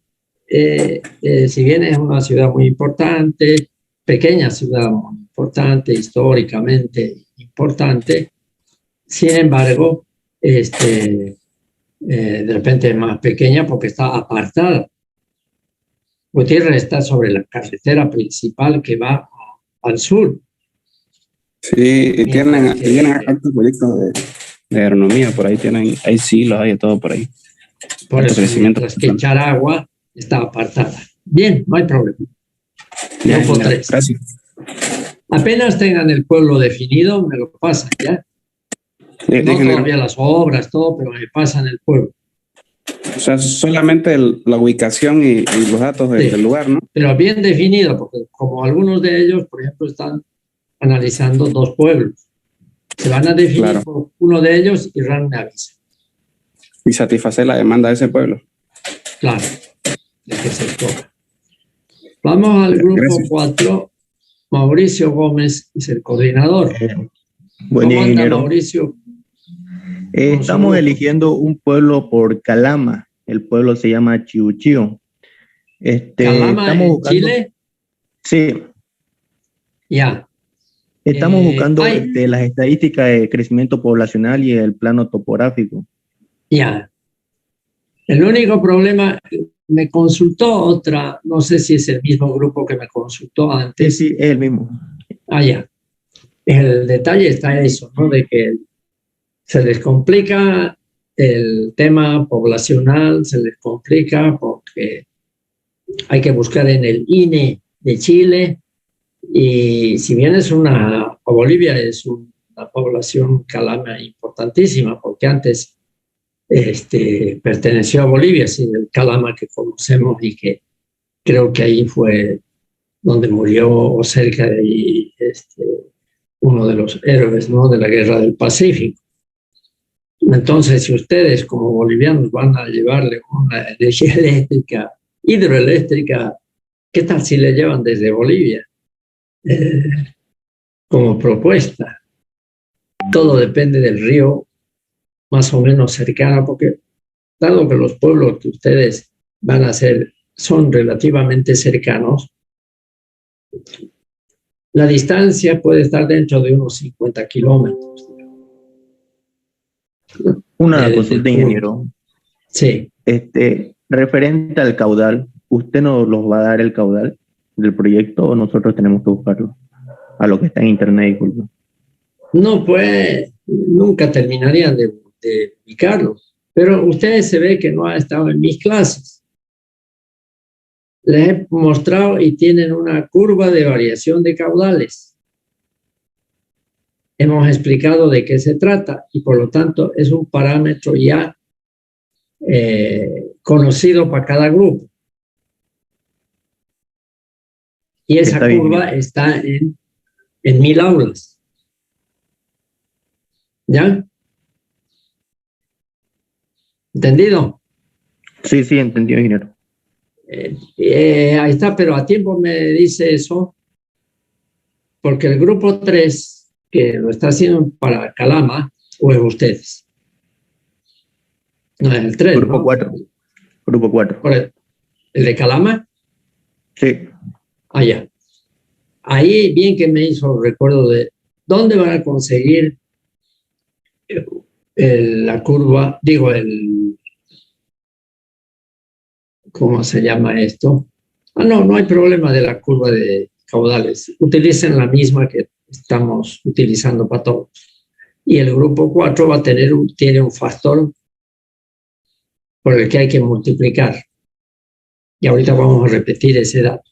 si bien es una ciudad muy importante, pequeña ciudad muy importante, históricamente importante, sin embargo, de repente es más pequeña porque está apartada. Gutiérrez está sobre la carretera principal que va al sur. sí, y tienen altos proyectos de agronomía, por ahí hay silos, hay de todo por ahí. Por Alto eso, crecimiento. mientras que Charagua está apartada. Bien, no hay problema. Ya, Grupo mira, 3. gracias. Apenas tengan el pueblo definido, me lo pasan, ¿ya? Sí, No ingeniero. todavía las obras, todo, pero me pasan el pueblo. O sea, solamente la ubicación y los datos Sí. del lugar, ¿no? Pero bien definido, porque como algunos de ellos, por ejemplo, están analizando dos pueblos. Se van a definir Claro. por uno de ellos y RAN me avisa. Y satisfacer la demanda de ese pueblo. Claro, de que se toca. Vamos al grupo Gracias. 4. Mauricio Gómez es el coordinador. Buen día, ¿Cómo anda, ingeniero. Mauricio? Estamos eligiendo un pueblo por Calama. El pueblo se llama Chiuchío. ¿Calama estamos en buscando, Chile? Sí, Ya. estamos buscando hay- las estadísticas de crecimiento poblacional y el plano topográfico. Ya. El único problema, me consultó otra, no sé si es el mismo grupo que me consultó Sí, antes. sí, es el mismo. Ya. El detalle está eso, ¿no? De que se les complica el tema poblacional, se les complica porque hay que buscar en el INE de Chile y si bien Bolivia es una población calama importantísima, porque antes perteneció a Bolivia, sin el Calama que conocemos y que creo que ahí fue donde murió o cerca de ahí uno de los héroes, ¿no?, de la Guerra del Pacífico. Entonces, si ustedes como bolivianos van a llevarle una energía eléctrica, hidroeléctrica, ¿qué tal si le llevan desde Bolivia como propuesta? Todo depende del río más o menos cercano, porque dado que los pueblos que ustedes van a hacer son relativamente cercanos, la distancia puede estar dentro de unos 50 kilómetros. Una consulta, ingeniero. Sí. Referente al caudal, ¿usted nos los va a dar el caudal del proyecto o nosotros tenemos que buscarlo? A lo que está en internet, disculpe. No, pues nunca terminarían de ubicarlo. Pero ustedes se ve que no han estado en mis clases. Les he mostrado y tienen una curva de variación de caudales. Hemos explicado de qué se trata y por lo tanto es un parámetro ya conocido para cada grupo. Y esa Está bien, curva está en 1000 aulas. ¿Ya? ¿Entendido? Sí, sí, entendido, ingeniero. Ahí está, pero a tiempo me dice eso, porque el grupo 3, que lo está haciendo para Calama, o es ustedes. No es el 3, Grupo ¿no? 4. Grupo 4. ¿El de Calama? Sí. Allá. Ahí bien que me hizo recuerdo de dónde van a conseguir la curva, digo, ¿cómo se llama esto? No, no hay problema de la curva de caudales. Utilicen la misma que estamos utilizando para todos. Y el grupo 4 va a tener tiene un factor por el que hay que multiplicar. Y ahorita vamos a repetir ese dato.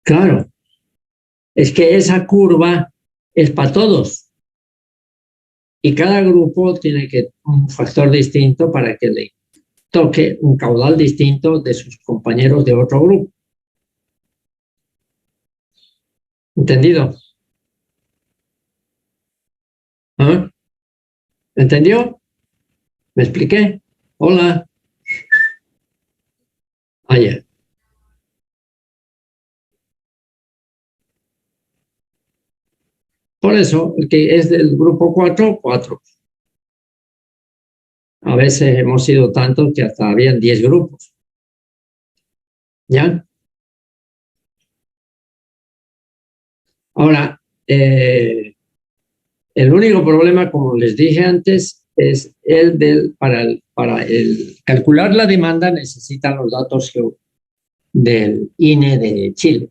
Claro, es que esa curva es para todos. Y cada grupo tiene un factor distinto para que le toque un caudal distinto de sus compañeros de otro grupo. ¿Entendido? ¿Ah? ¿Entendió? ¿Me expliqué? Hola. Ya. Por eso, el que es del grupo 4, 4. A veces hemos sido tantos que hasta habían 10 grupos. ¿Ya? Ahora, el único problema, como les dije antes, es el para calcular la demanda necesitan los datos del INE de Chile.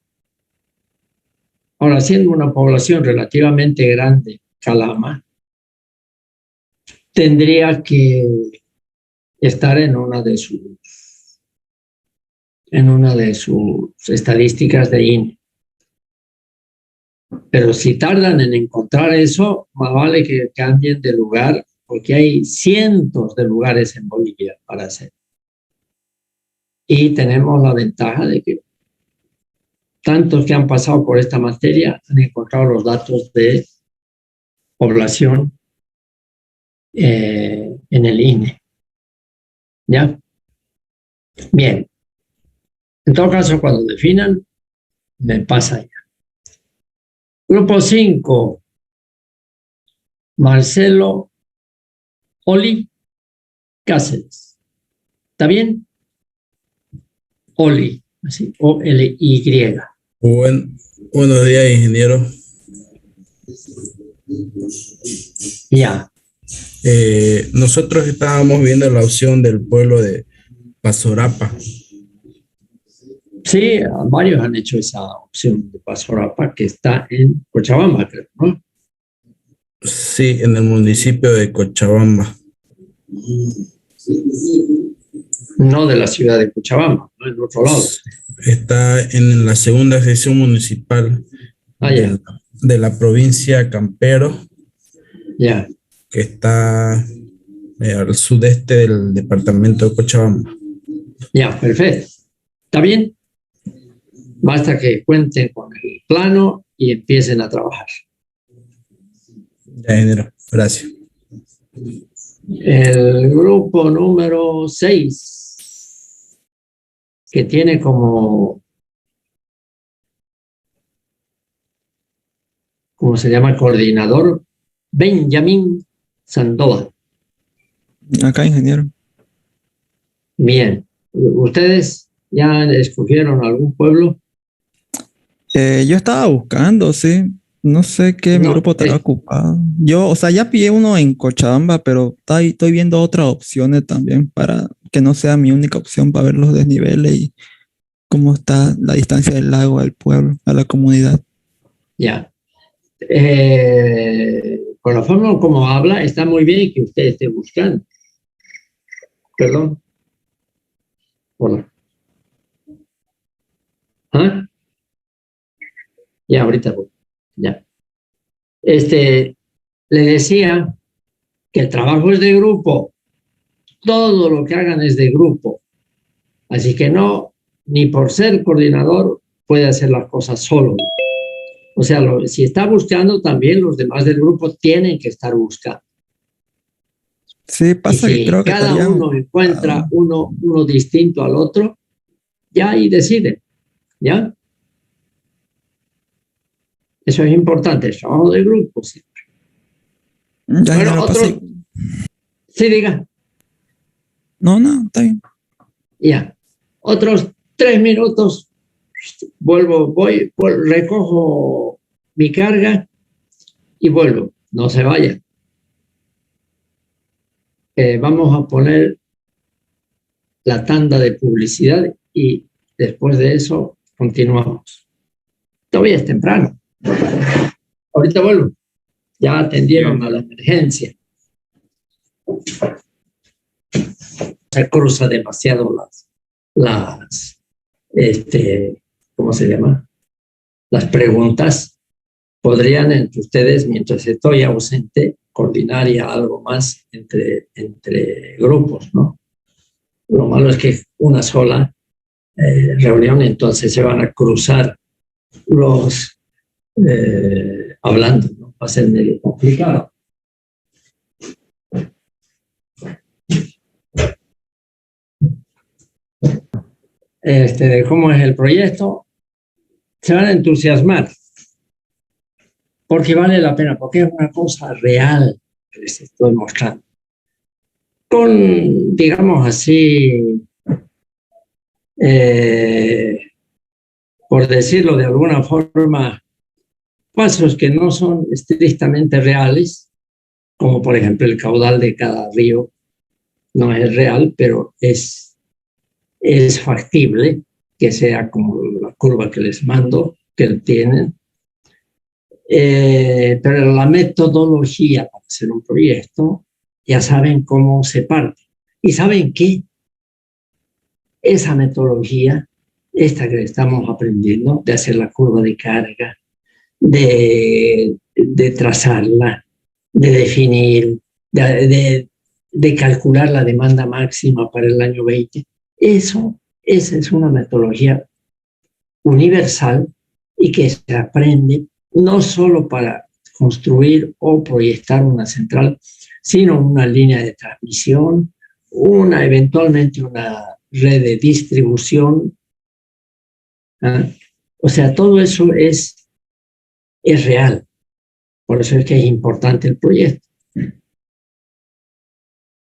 Ahora, siendo una población relativamente grande, Calama, tendría que estar en una de sus estadísticas de INE. Pero si tardan en encontrar eso, más vale que cambien de lugar, porque hay cientos de lugares en Bolivia para hacer. Y tenemos la ventaja de que tantos que han pasado por esta materia han encontrado los datos de población en el INE. ¿Ya? Bien. En todo caso, cuando definan, me pasa ya. Grupo 5, Marcelo Oli Cáceres. ¿Está bien? Oli, así, O-L-Y. Buenos días, ingeniero. Ya. Nosotros estábamos viendo la opción del pueblo de Pasorapa. Sí, varios han hecho esa opción de Pasorapa que está en Cochabamba, creo, ¿no? Sí, en el municipio de Cochabamba. No de la ciudad de Cochabamba, no en otro lado. Está en la segunda sección municipal de la provincia Campero, que está al sudeste del departamento de Cochabamba. Ya, perfecto. ¿Está bien? Basta que cuenten con el plano y empiecen a trabajar. Ya, ingeniero. Gracias. El grupo número 6, que tiene ¿cómo se llama? Coordinador Benjamín Sandoval. Acá, ingeniero. Bien. ¿Ustedes ya escogieron algún pueblo? Yo estaba buscando, sí. No sé qué mi grupo estará ocupado. Yo, o sea, ya pillé uno en Cochabamba, pero estoy viendo otras opciones también para que no sea mi única opción para ver los desniveles y cómo está la distancia del lago al pueblo, a la comunidad. Ya. Con la forma como habla, está muy bien que usted esté buscando. Perdón. Hola. ¿Ah? Ya, ahorita voy. Ya. Le decía que el trabajo es de grupo. Todo lo que hagan es de grupo. Así que no, ni por ser coordinador puede hacer las cosas solo. O sea, si está buscando, también los demás del grupo tienen que estar buscando. Sí, pasa y si que creo que cada uno encuentra uno distinto al otro, ya ahí deciden. ¿Ya? Eso es importante, el trabajo de grupo siempre. Ya, bueno, otro... Sí, diga. No, no, está bien. Ya. Otros 3 minutos, recojo mi carga y vuelvo. No se vayan. Vamos a poner la tanda de publicidad y después de eso continuamos. Todavía es temprano. Ahorita vuelvo. Ya atendieron a la emergencia. Se cruza demasiado ¿cómo se llama? Las preguntas. Podrían entre ustedes, mientras estoy ausente, coordinar ya algo más entre grupos, ¿no? Lo malo es que una sola reunión, entonces se van a cruzar los hablando, ¿no? Va a ser medio complicado. De cómo es el proyecto, se van a entusiasmar, porque vale la pena, porque es una cosa real que les estoy mostrando. Con, digamos así, por decirlo de alguna forma, pasos que no son estrictamente reales, como por ejemplo el caudal de cada río no es real, pero es factible que sea como la curva que les mando, que tienen. Pero la metodología para hacer un proyecto, ya saben cómo se parte. Y saben que esa metodología, esta que estamos aprendiendo, de hacer la curva de carga, de trazarla, de definir, de calcular la demanda máxima para el año 20, esa es una metodología universal y que se aprende no solo para construir o proyectar una central, sino una línea de transmisión, eventualmente una red de distribución. O sea, todo eso es real. Por eso es que es importante el proyecto.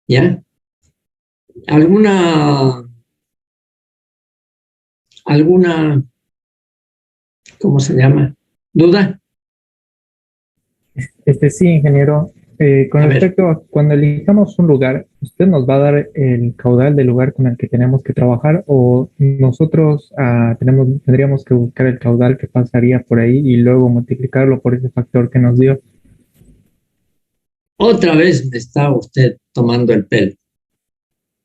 ¿Ya? ¿Alguna, ¿cómo se llama? ¿Duda? Sí, ingeniero. Con A ver. respecto a cuando elijamos un lugar, ¿usted nos va a dar el caudal del lugar con el que tenemos que trabajar o nosotros tendríamos que buscar el caudal que pasaría por ahí y luego multiplicarlo por ese factor que nos dio? Otra vez me está usted tomando el pelo.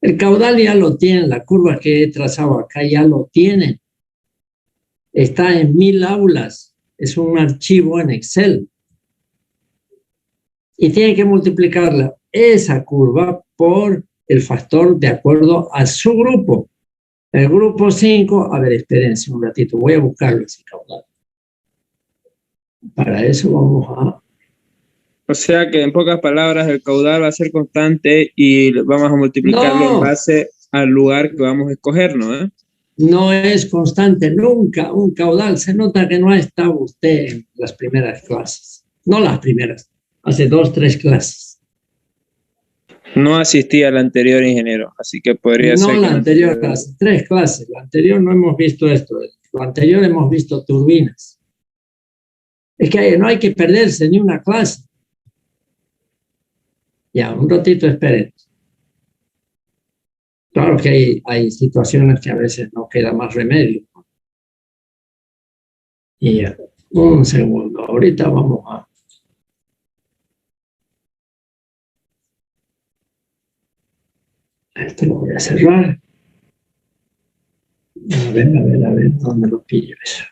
El caudal ya lo tienen, la curva que he trazado acá ya lo tienen. Está en 1000 aulas, es un archivo en Excel. Y tienen que multiplicarla, esa curva, por el factor de acuerdo a su grupo. El grupo 5, a ver, espérense un ratito, voy a buscarlo ese caudal. Para eso vamos a... O sea que en pocas palabras el caudal va a ser constante y vamos a multiplicarlo en base al lugar que vamos a escoger, ¿no? No es constante nunca un caudal. Se nota que no ha estado usted en las primeras clases. No las primeras, hace 2, 3 clases. No asistí a la anterior, ingeniero, así que podría ser. No la anterior clase, 3 clases. La anterior no hemos visto esto. La anterior hemos visto turbinas. Es que no hay que perderse ni una clase. Ya, un ratito esperen. Claro que hay situaciones que a veces no queda más remedio. Y ya, un segundo. Ahorita vamos a... Esto lo voy a cerrar. A ver, ¿dónde lo pillo eso?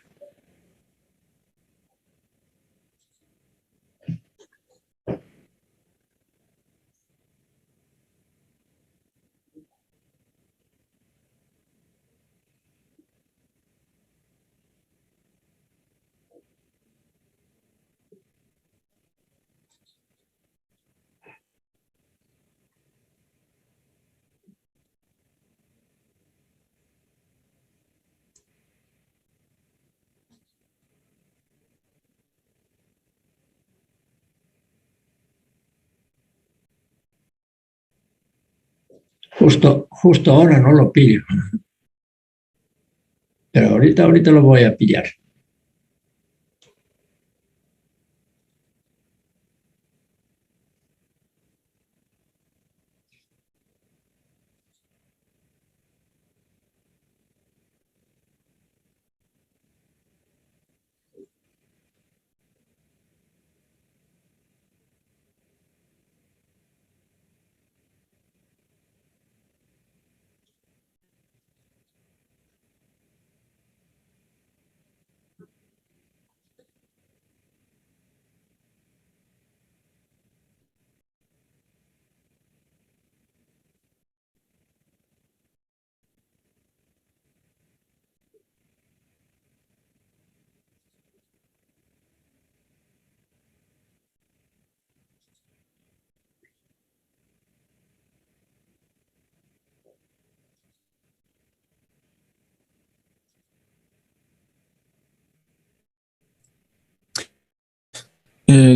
Justo ahora no lo pillo. Pero ahorita lo voy a pillar.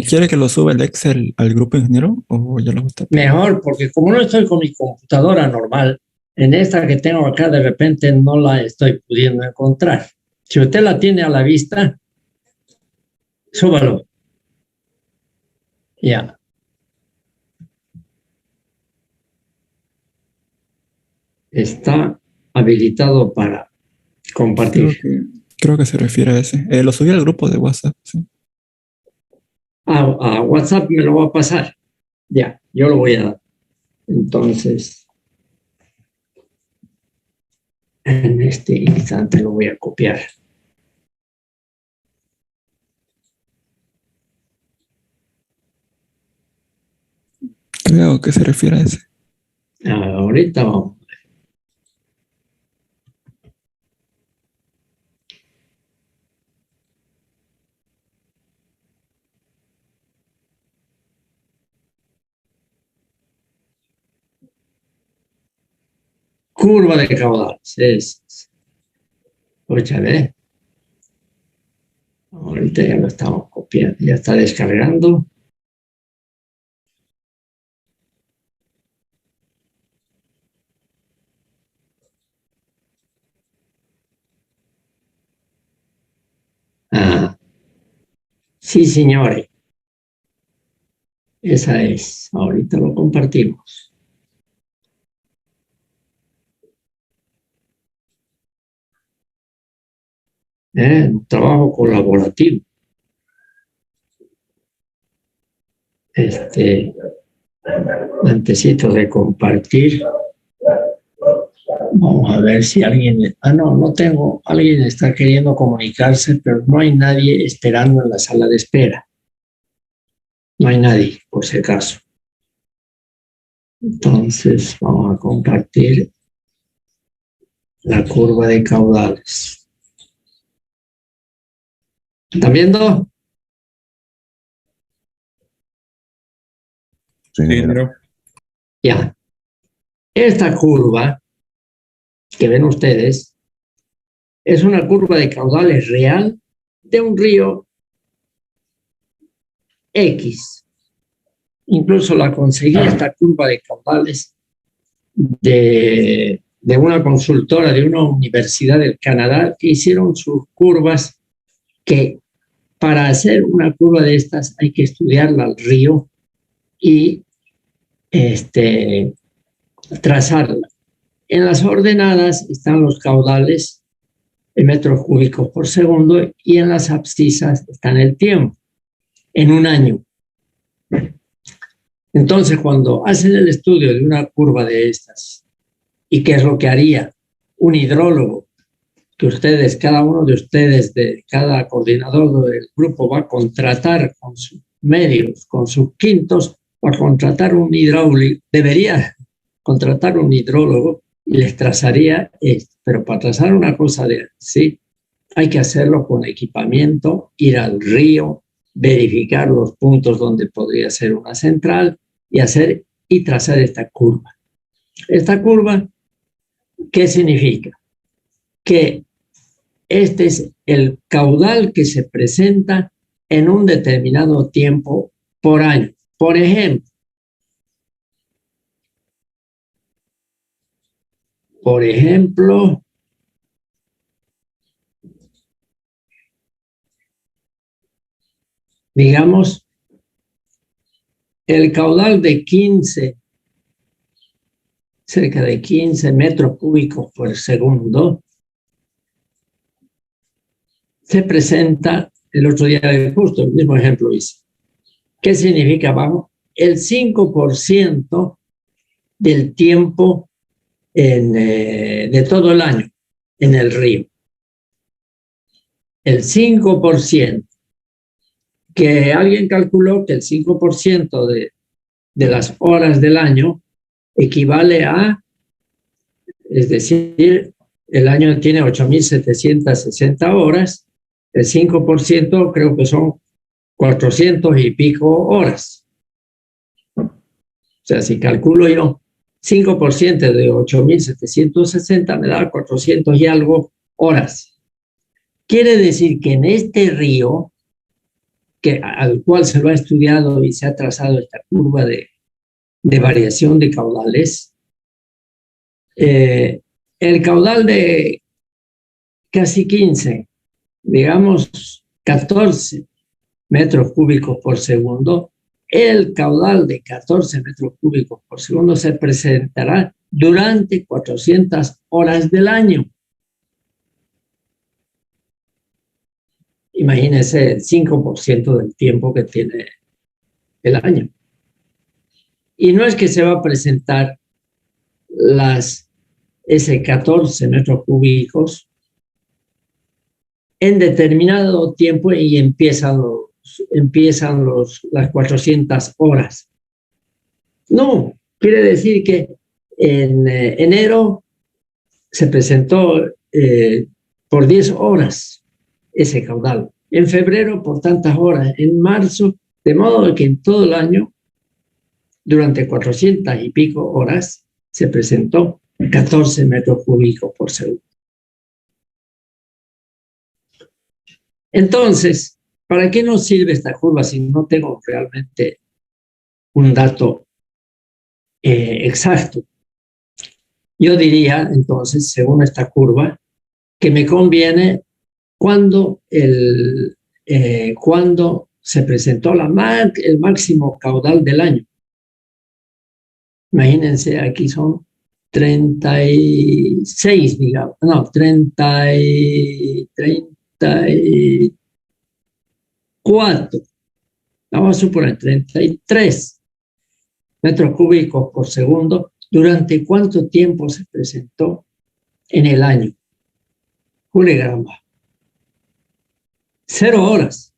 ¿Quiere que lo suba el Excel al grupo ingeniero o ya lo está? Mejor, porque como no estoy con mi computadora normal, en esta que tengo acá de repente no la estoy pudiendo encontrar. Si usted la tiene a la vista, súbalo. Ya. Está habilitado para compartir. Creo que se refiere a ese. Lo subí al grupo de WhatsApp. Sí. A WhatsApp me lo va a pasar. Ya, yo lo voy a dar. Entonces, en este instante lo voy a copiar. Creo que se refiere a ese. Ahorita vamos. Curva de caudales. Escúchame. Ahorita ya lo estamos copiando. Ya está descargando. Sí, señores. Esa es. Ahorita lo compartimos. Un trabajo colaborativo. Antesito de compartir. Vamos a ver si alguien... no tengo. Alguien está queriendo comunicarse, pero no hay nadie esperando en la sala de espera. No hay nadie, por si acaso. Entonces, vamos a compartir la curva de caudales. ¿Están viendo? Sí, pero... Ya. Esta curva que ven ustedes es una curva de caudales real de un río X. Incluso la conseguí, esta curva de caudales de una consultora de una universidad del Canadá que hicieron sus curvas, que para hacer una curva de estas hay que estudiarla al río y trazarla. En las ordenadas están los caudales en metros cúbicos por segundo y en las abscisas están el tiempo, en un año. Entonces, cuando hacen el estudio de una curva de estas, ¿y qué es lo que haría un hidrólogo? Que ustedes, cada uno de ustedes, de cada coordinador del grupo va a contratar con sus medios, con sus quintos, va a contratar un hidráulico, debería contratar un hidrólogo y les trazaría esto. Pero para trazar una cosa de así, hay que hacerlo con equipamiento, ir al río, verificar los puntos donde podría ser una central y trazar esta curva. Esta curva, ¿qué significa? Que este es el caudal que se presenta en un determinado tiempo por año. Por ejemplo, por ejemplo, digamos, el caudal de 15, cerca de 15 metros cúbicos por segundo, se presenta el otro día, justo el mismo ejemplo hice. ¿Qué significa abajo? El 5% del tiempo de todo el año en el río. El 5%, que alguien calculó que el 5% de las horas del año equivale a, es decir, el año tiene 8.760 horas, el 5% creo que son 400 y pico horas. O sea, si calculo yo 5% de 8.760 me da 400 y algo horas. Quiere decir que en este río, al cual se lo ha estudiado y se ha trazado esta curva de variación de caudales, el caudal de casi 15, digamos 14 metros cúbicos por segundo, el caudal de 14 metros cúbicos por segundo se presentará durante 400 horas del año. Imagínense el 5% del tiempo que tiene el año. Y no es que se va a presentar ese 14 metros cúbicos en determinado tiempo y empiezan las 400 horas. No, quiere decir que en enero se presentó por 10 horas ese caudal, en febrero por tantas horas, en marzo, de modo que en todo el año, durante 400 y pico horas, se presentó 14 metros cúbicos por segundo. Entonces, ¿para qué nos sirve esta curva si no tengo realmente un dato exacto? Yo diría, entonces, según esta curva, que me conviene cuando se presentó el máximo caudal del año. Imagínense, aquí son 36, digamos, no, 34, vamos a suponer 33 metros cúbicos por segundo. ¿Durante cuánto tiempo se presentó en el año? Julegramba. 0 horas.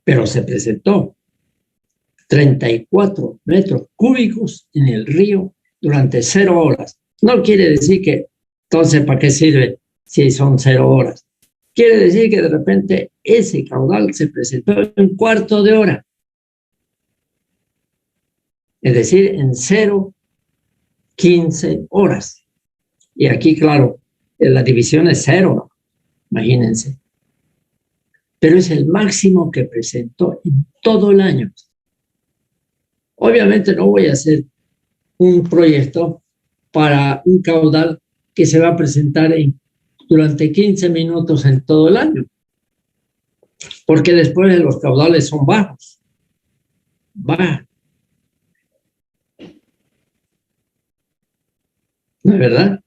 Pero se presentó 34 metros cúbicos en el río durante 0 horas. No quiere decir que, entonces, ¿para qué sirve si son 0 horas? Quiere decir que de repente ese caudal se presentó en un cuarto de hora. Es decir, en 0,15 horas. Y aquí, claro, la división es 0, imagínense. Pero es el máximo que presentó en todo el año. Obviamente no voy a hacer un proyecto para un caudal que se va a presentar durante 15 minutos en todo el año, porque después los caudales son bajos. ¿No es verdad?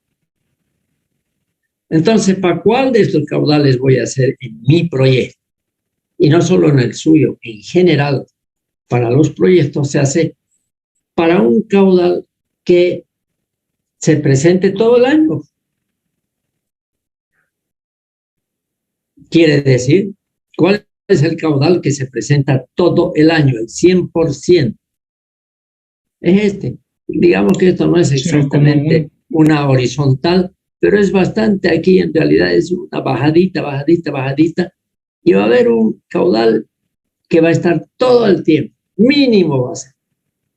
Entonces, ¿para cuál de estos caudales voy a hacer en mi proyecto? Y no solo en el suyo, en general, para los proyectos se hace para un caudal que se presente todo el año. Quiere decir, ¿cuál es el caudal que se presenta todo el año, el 100%? Es este. Digamos que esto no es exactamente una horizontal, pero es bastante, aquí en realidad es una bajadita, y va a haber un caudal que va a estar todo el tiempo, mínimo va a ser.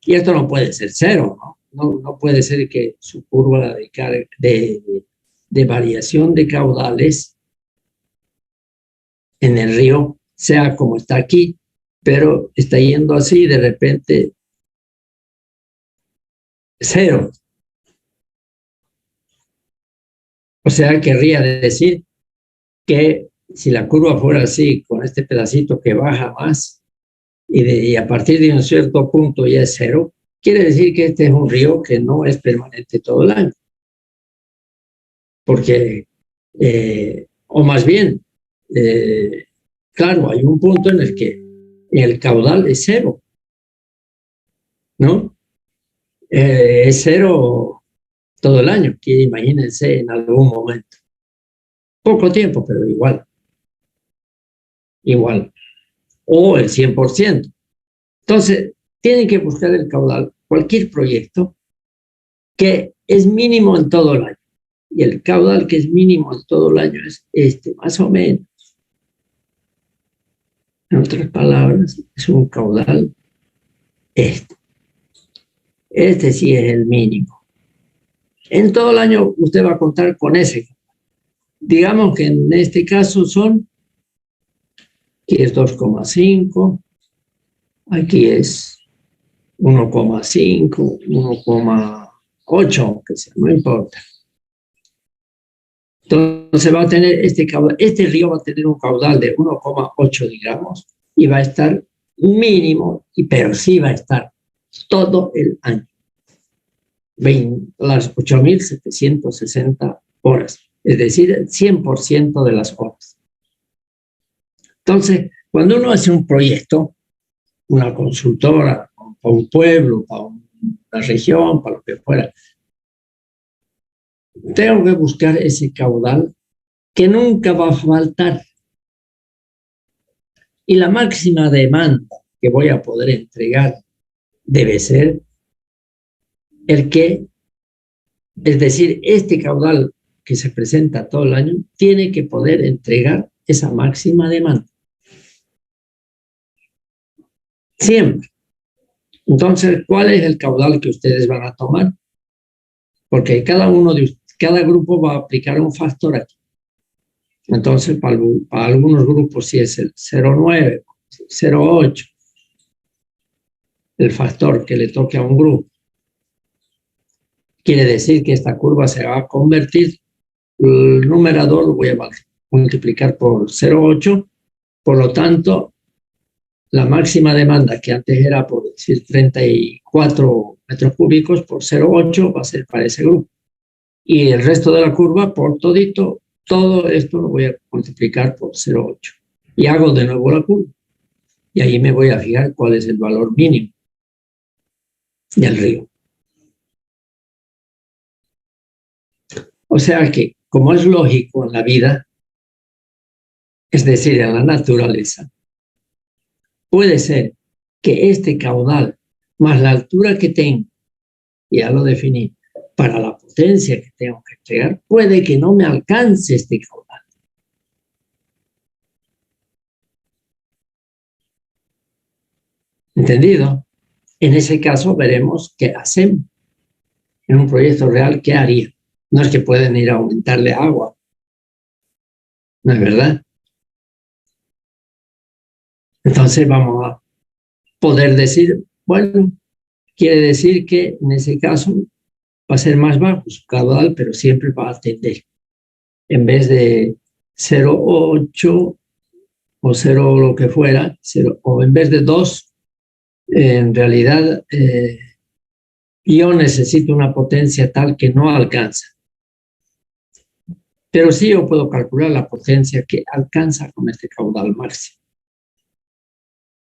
Y esto no puede ser 0, ¿no? No puede ser que su curva de variación de caudales en el río sea como está aquí, pero está yendo así de repente 0. O sea, querría decir que si la curva fuera así, con este pedacito que baja más, y a partir de un cierto punto ya es cero, quiere decir que este es un río que no es permanente todo el año. Porque, o más bien, claro, hay un punto en el que el caudal es cero, ¿no? Es cero todo el año, que imagínense en algún momento. Poco tiempo, pero igual. Igual. O el 100%. Entonces, tienen que buscar el caudal, cualquier proyecto que es mínimo en todo el año. Y el caudal que es mínimo en todo el año es este, más o menos. En otras palabras, es un caudal este. Este sí es el mínimo. En todo el año usted va a contar con ese. Digamos que en este caso son, aquí es 2,5, aquí es 1,5, 1,8, aunque sea, no importa. Entonces va a tener este caudal, este río va a tener un caudal de 1,8, digamos, y va a estar mínimo, pero sí va a estar todo el año. Las 8.760 horas, es decir, el 100% de las horas. Entonces, cuando uno hace un proyecto, una consultora, para un pueblo, para una región, para lo que fuera, tengo que buscar ese caudal que nunca va a faltar. Y la máxima demanda que voy a poder entregar debe ser el que, es decir, este caudal que se presenta todo el año tiene que poder entregar esa máxima demanda. Siempre. Entonces, ¿cuál es el caudal que ustedes van a tomar? Porque cada grupo va a aplicar un factor aquí. Entonces, para algunos grupos sí es el 0,9, 0,8, el factor que le toque a un grupo. Quiere decir que esta curva se va a convertir, el numerador lo voy a multiplicar por 0,8, por lo tanto, la máxima demanda que antes era, por decir, 34 metros cúbicos por 0,8 va a ser para ese grupo. Y el resto de la curva, por todito, todo esto lo voy a multiplicar por 0,8. Y hago de nuevo la curva. Y ahí me voy a fijar cuál es el valor mínimo del río. O sea que, como es lógico en la vida, es decir, en la naturaleza, puede ser que este caudal, más la altura que tengo, ya lo definí, para la potencia que tengo que entregar, puede que no me alcance este caudal. ¿Entendido? En ese caso veremos qué hacemos. En un proyecto real, ¿qué haría? No es que pueden ir a aumentarle agua. ¿No es verdad? Entonces vamos a poder decir, bueno, quiere decir que en ese caso va a ser más bajo su caudal, pero siempre va a tender. En vez de 0,8 o 0 lo que fuera, 0, o en vez de 2, en realidad yo necesito una potencia tal que no alcanza. Pero sí yo puedo calcular la potencia que alcanza con este caudal máximo.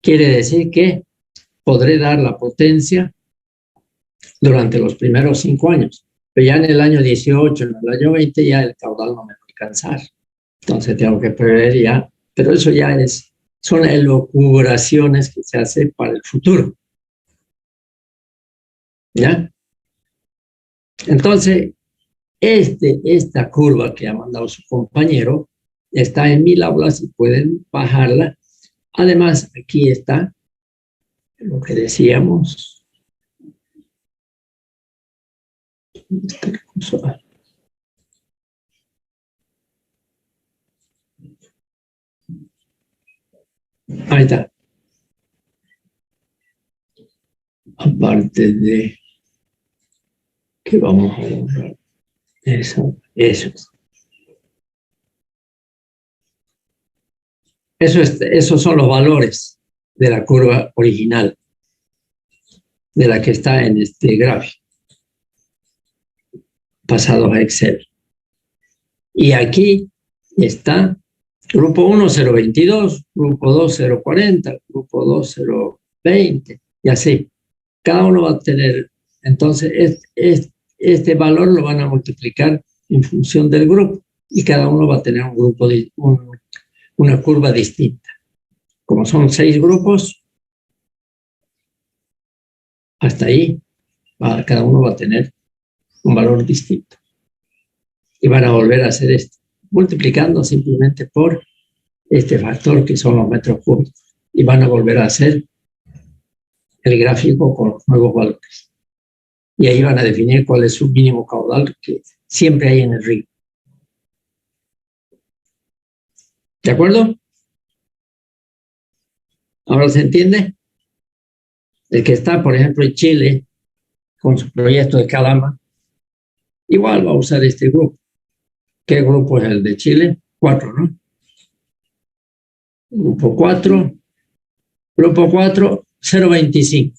Quiere decir que podré dar la potencia durante los primeros 5 años, pero ya en el año 18, en el año 20, ya el caudal no me va a alcanzar. Entonces tengo que prever ya, pero eso ya son elucubraciones que se hacen para el futuro. ¿Ya? Entonces, esta curva que ha mandado su compañero está en 1000 aulas y pueden bajarla. Además, aquí está lo que decíamos. Ahí está. Aparte de que vamos a borrar eso. Esos son los valores de la curva original, de la que está en este gráfico, pasados a Excel. Y aquí está grupo 1, 0.22, grupo 2, 0.40, grupo 2, 0.20, y así. Cada uno va a tener, entonces, este valor lo van a multiplicar en función del grupo, y cada uno va a tener un grupo, una curva distinta. Como son 6 grupos, hasta ahí, cada uno va a tener un valor distinto. Y van a volver a hacer esto, multiplicando simplemente por este factor que son los metros cúbicos. Y van a volver a hacer el gráfico con los nuevos valores. Y ahí van a definir cuál es su mínimo caudal que siempre hay en el río. ¿De acuerdo? ¿Ahora se entiende? El que está, por ejemplo, en Chile, con su proyecto de Calama, igual va a usar este grupo. ¿Qué grupo es el de Chile? 4, ¿no? Grupo 4, 0.25.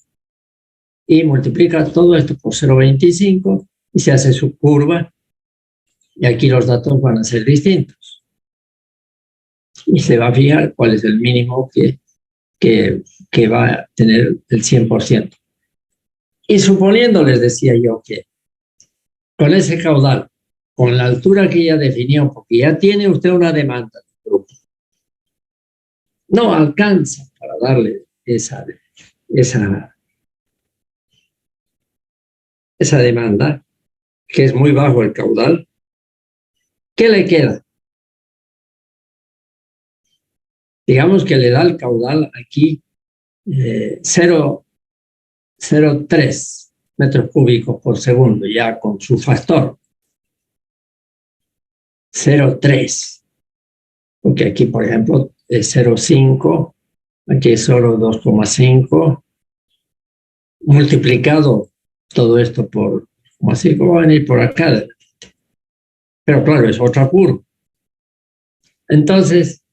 Y multiplica todo esto por 0.25 y se hace su curva. Y aquí los datos van a ser distintos. Y se va a fijar cuál es el mínimo que va a tener el 100%. Y suponiendo, les decía yo, que con ese caudal, con la altura que ya definió, porque ya tiene usted una demanda del grupo, no alcanza para darle esa demanda, que es muy bajo el caudal. ¿Qué le queda? Digamos que le da el caudal aquí 0.03 metros cúbicos por segundo, ya con su factor. 0.3. Porque aquí, por ejemplo, es 0.5, aquí es solo 2.5. Multiplicado todo esto por 2.5, va a venir por acá. Pero claro, es otra curva. Entonces,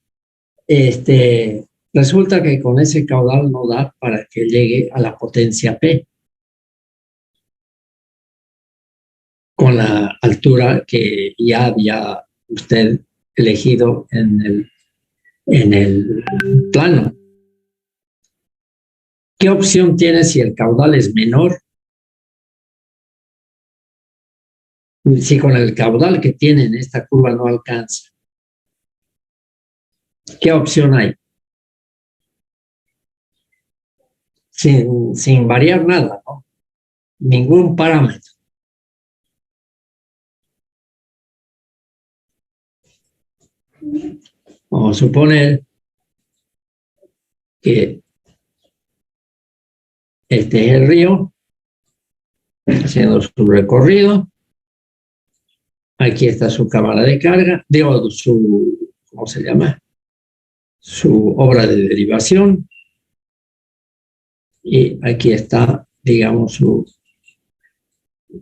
resulta que con ese caudal no da para que llegue a la potencia P, con la altura que ya había usted elegido en el plano. ¿Qué opción tiene si el caudal es menor? Si con el caudal que tiene en esta curva no alcanza, ¿qué opción hay? Sin variar nada, ¿no? Ningún parámetro. Vamos a suponer que este es el río, haciendo su recorrido. Aquí está su cámara de carga, ¿cómo se llama? Su obra de derivación. Y aquí está, digamos, su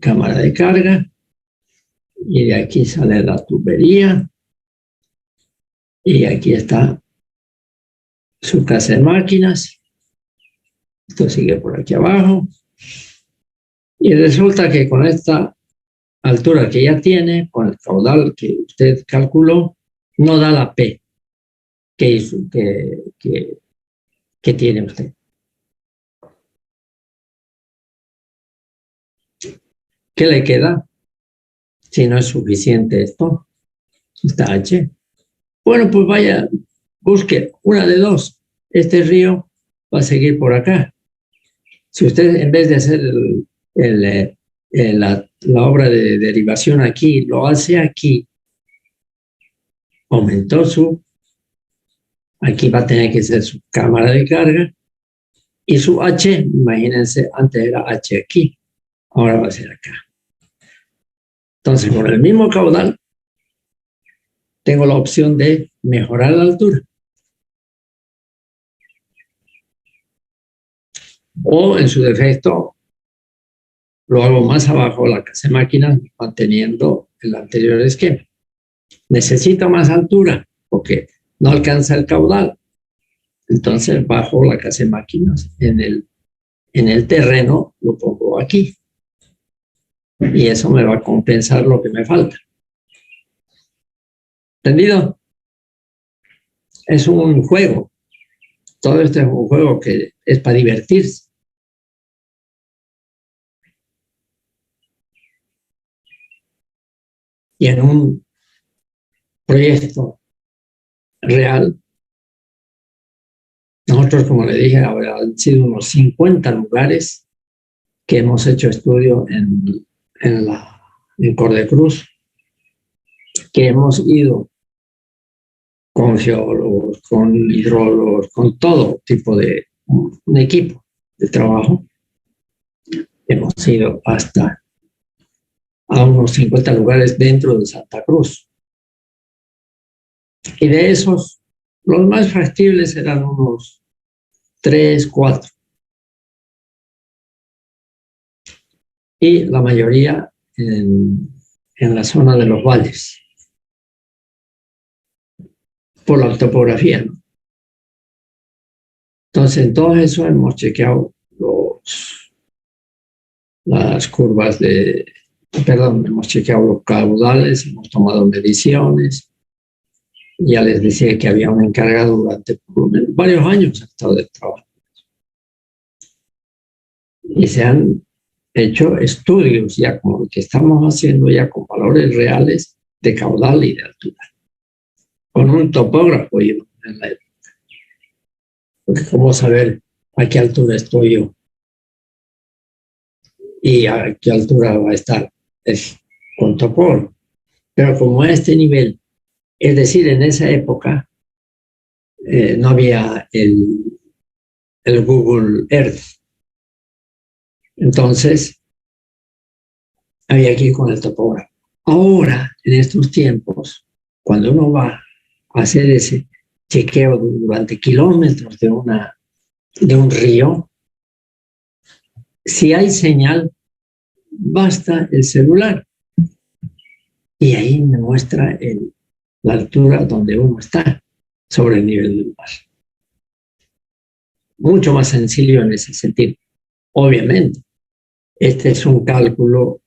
cámara de carga. Y de aquí sale la tubería. Y aquí está su casa de máquinas. Esto sigue por aquí abajo. Y resulta que con esta altura que ya tiene, con el caudal que usted calculó, no da la P que tiene usted. ¿Qué le queda? Si no es suficiente esto, esta H. Bueno, pues vaya, busque una de dos. Este río va a seguir por acá. Si usted, en vez de hacer la obra de derivación aquí, lo hace aquí, aumentó aquí va a tener que ser su cámara de carga, y su H, imagínense, antes era H aquí, ahora va a ser acá. Entonces, con el mismo caudal, tengo la opción de mejorar la altura. O, en su defecto, lo hago más abajo la casa de máquinas, manteniendo el anterior esquema. Necesito más altura, porque no alcanza el caudal. Entonces bajo la casa de máquinas en el terreno, lo pongo aquí. Y eso me va a compensar lo que me falta. ¿Entendido? Es un juego. Todo esto es un juego que es para divertirse. Y en un proyecto real, nosotros, como le dije, han sido unos 50 lugares que hemos hecho estudio en Cordecruz, que hemos ido con geólogos, con hidrólogos, con todo tipo de un equipo de trabajo. Hemos ido hasta a unos 50 lugares dentro de Santa Cruz. Y de esos, los más factibles eran unos 3, 4. Y la mayoría en la zona de los valles, por la topografía, ¿no? Entonces, en todo eso hemos chequeado las curvas hemos chequeado los caudales, hemos tomado mediciones. Ya les decía que había un encargado durante por lo menos varios años ha estado de trabajo. Y se han hecho estudios ya como lo que estamos haciendo ya con valores reales de caudal y de altura. Con un topógrafo en la época. Porque cómo saber a qué altura estoy yo y a qué altura va a estar es con topógrafo. Pero como a este nivel, es decir, en esa época no había el Google Earth. Entonces, había que ir con el topógrafo. Ahora, en estos tiempos, cuando uno va a hacer ese chequeo durante kilómetros de un río, si hay señal, basta el celular. Y ahí me muestra la altura donde uno está sobre el nivel del mar. Mucho más sencillo en ese sentido. Obviamente, este es un cálculo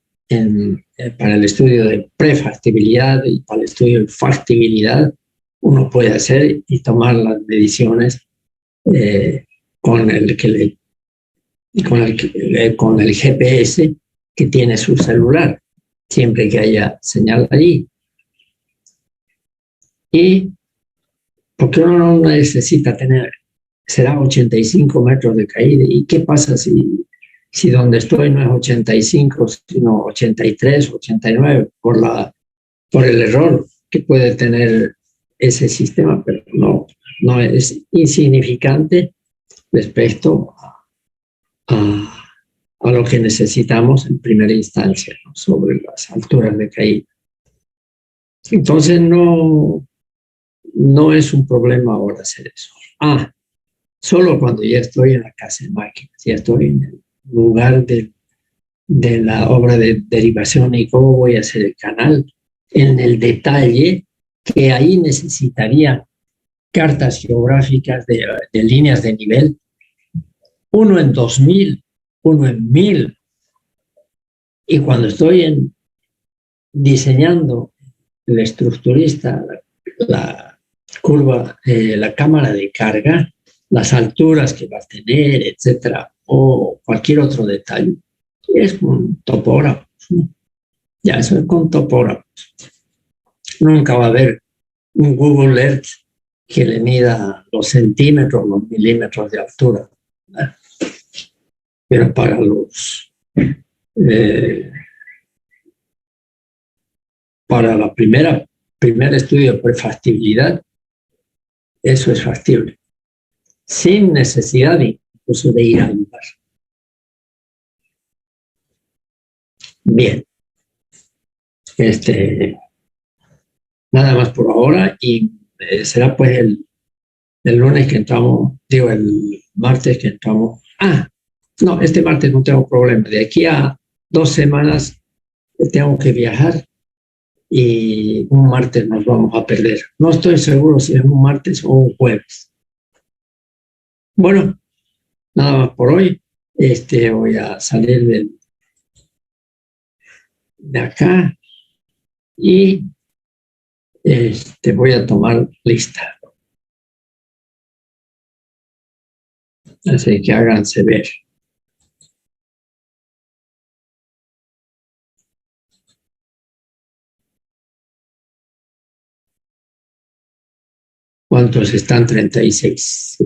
para el estudio de prefactibilidad y para el estudio de factibilidad. Uno puede hacer y tomar las mediciones con el GPS que tiene su celular, siempre que haya señal allí. Y porque uno no necesita será 85 metros de caída. ¿Y qué pasa si donde estoy no es 85, sino 83, 89, por el error que puede tener ese sistema? Pero no es insignificante respecto a lo que necesitamos en primera instancia, ¿no? Sobre las alturas de caída. Entonces no es un problema ahora hacer eso. Solo cuando ya estoy en la casa de máquinas, ya estoy en el lugar de la obra de derivación y cómo voy a hacer el canal, en el detalle que ahí necesitaría cartas geográficas de líneas de nivel, uno en 2000, uno en 1000. Y cuando estoy diseñando el estructurista, la curva, la cámara de carga, las alturas que va a tener, etcétera, o cualquier otro detalle, es con topógrafos, ¿no? Ya eso es con topógrafos. Nunca va a haber un Google Earth que le mida los centímetros, los milímetros de altura, ¿verdad? Pero para para la primer estudio de prefactibilidad, eso es factible, sin necesidad incluso de ir al lugar. Bien. Nada más por ahora, y será pues el lunes que entramos, el martes que entramos. No, este martes no tengo problema. De aquí a 2 semanas tengo que viajar y un martes nos vamos a perder. No estoy seguro si es un martes o un jueves. Bueno, nada más por hoy. Voy a salir de acá y voy a tomar lista. Así que háganse ver. ¿Cuántos están? 36.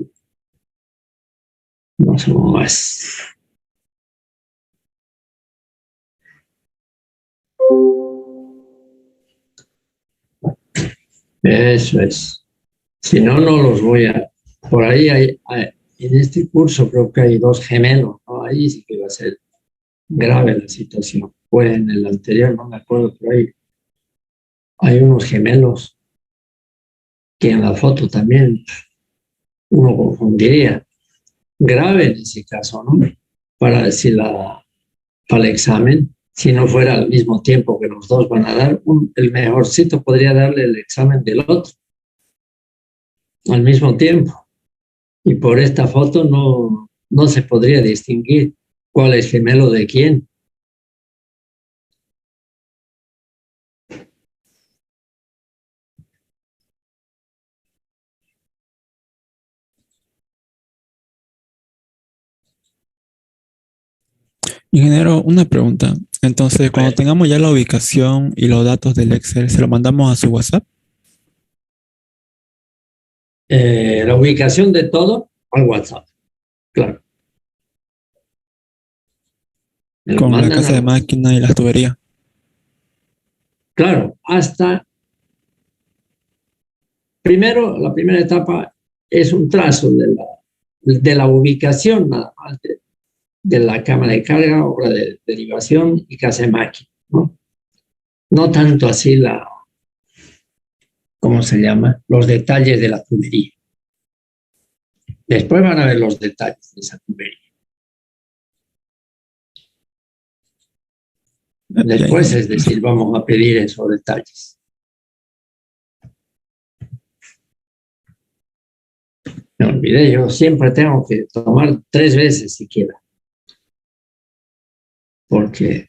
No son más. Eso es. Si no, no los voy a... Por ahí en este curso creo que hay 2 gemelos, ¿no? Ahí sí que va a ser grave la situación. Pues en el anterior, no me acuerdo, pero hay unos gemelos que en la foto también uno confundiría. Grave en ese caso, ¿no? Para el examen, si no fuera al mismo tiempo que los dos van a dar, el mejorcito podría darle el examen del otro al mismo tiempo. Y por esta foto no se podría distinguir cuál es gemelo de quién. Ingeniero, una pregunta. Entonces, cuando tengamos ya la ubicación y los datos del Excel, ¿se lo mandamos a su WhatsApp? La ubicación de todo al WhatsApp, claro. Me lo Con la mandan casa de máquina y las tuberías. Claro, hasta primero, la primera etapa es un trazo de la ubicación nada más de la cama de carga, obra de derivación y casa de máquina, ¿no? No tanto así ¿cómo se llama? Los detalles de la tubería. Después van a ver los detalles de esa tubería. Después, es decir, vamos a pedir esos detalles. Me olvidé, yo siempre tengo que tomar 3 veces siquiera. Porque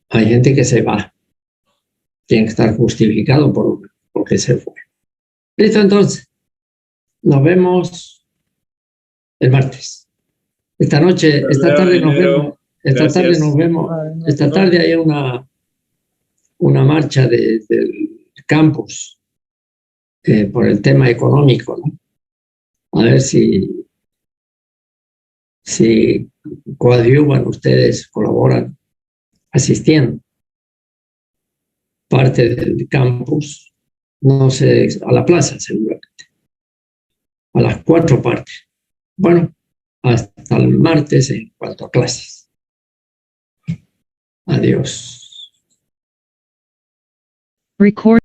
hay gente que se va. Tiene que estar justificado porque se fue. Listo, entonces. Nos vemos el martes. Esta tarde nos vemos. Esta tarde hay una marcha del campus por el tema económico, ¿no? A ver si coadyuvan ustedes, colaboran asistiendo. Parte del campus, no sé, a la plaza seguramente. A las 4 partes. Bueno, hasta el martes en cuanto a clases. Adiós. Record.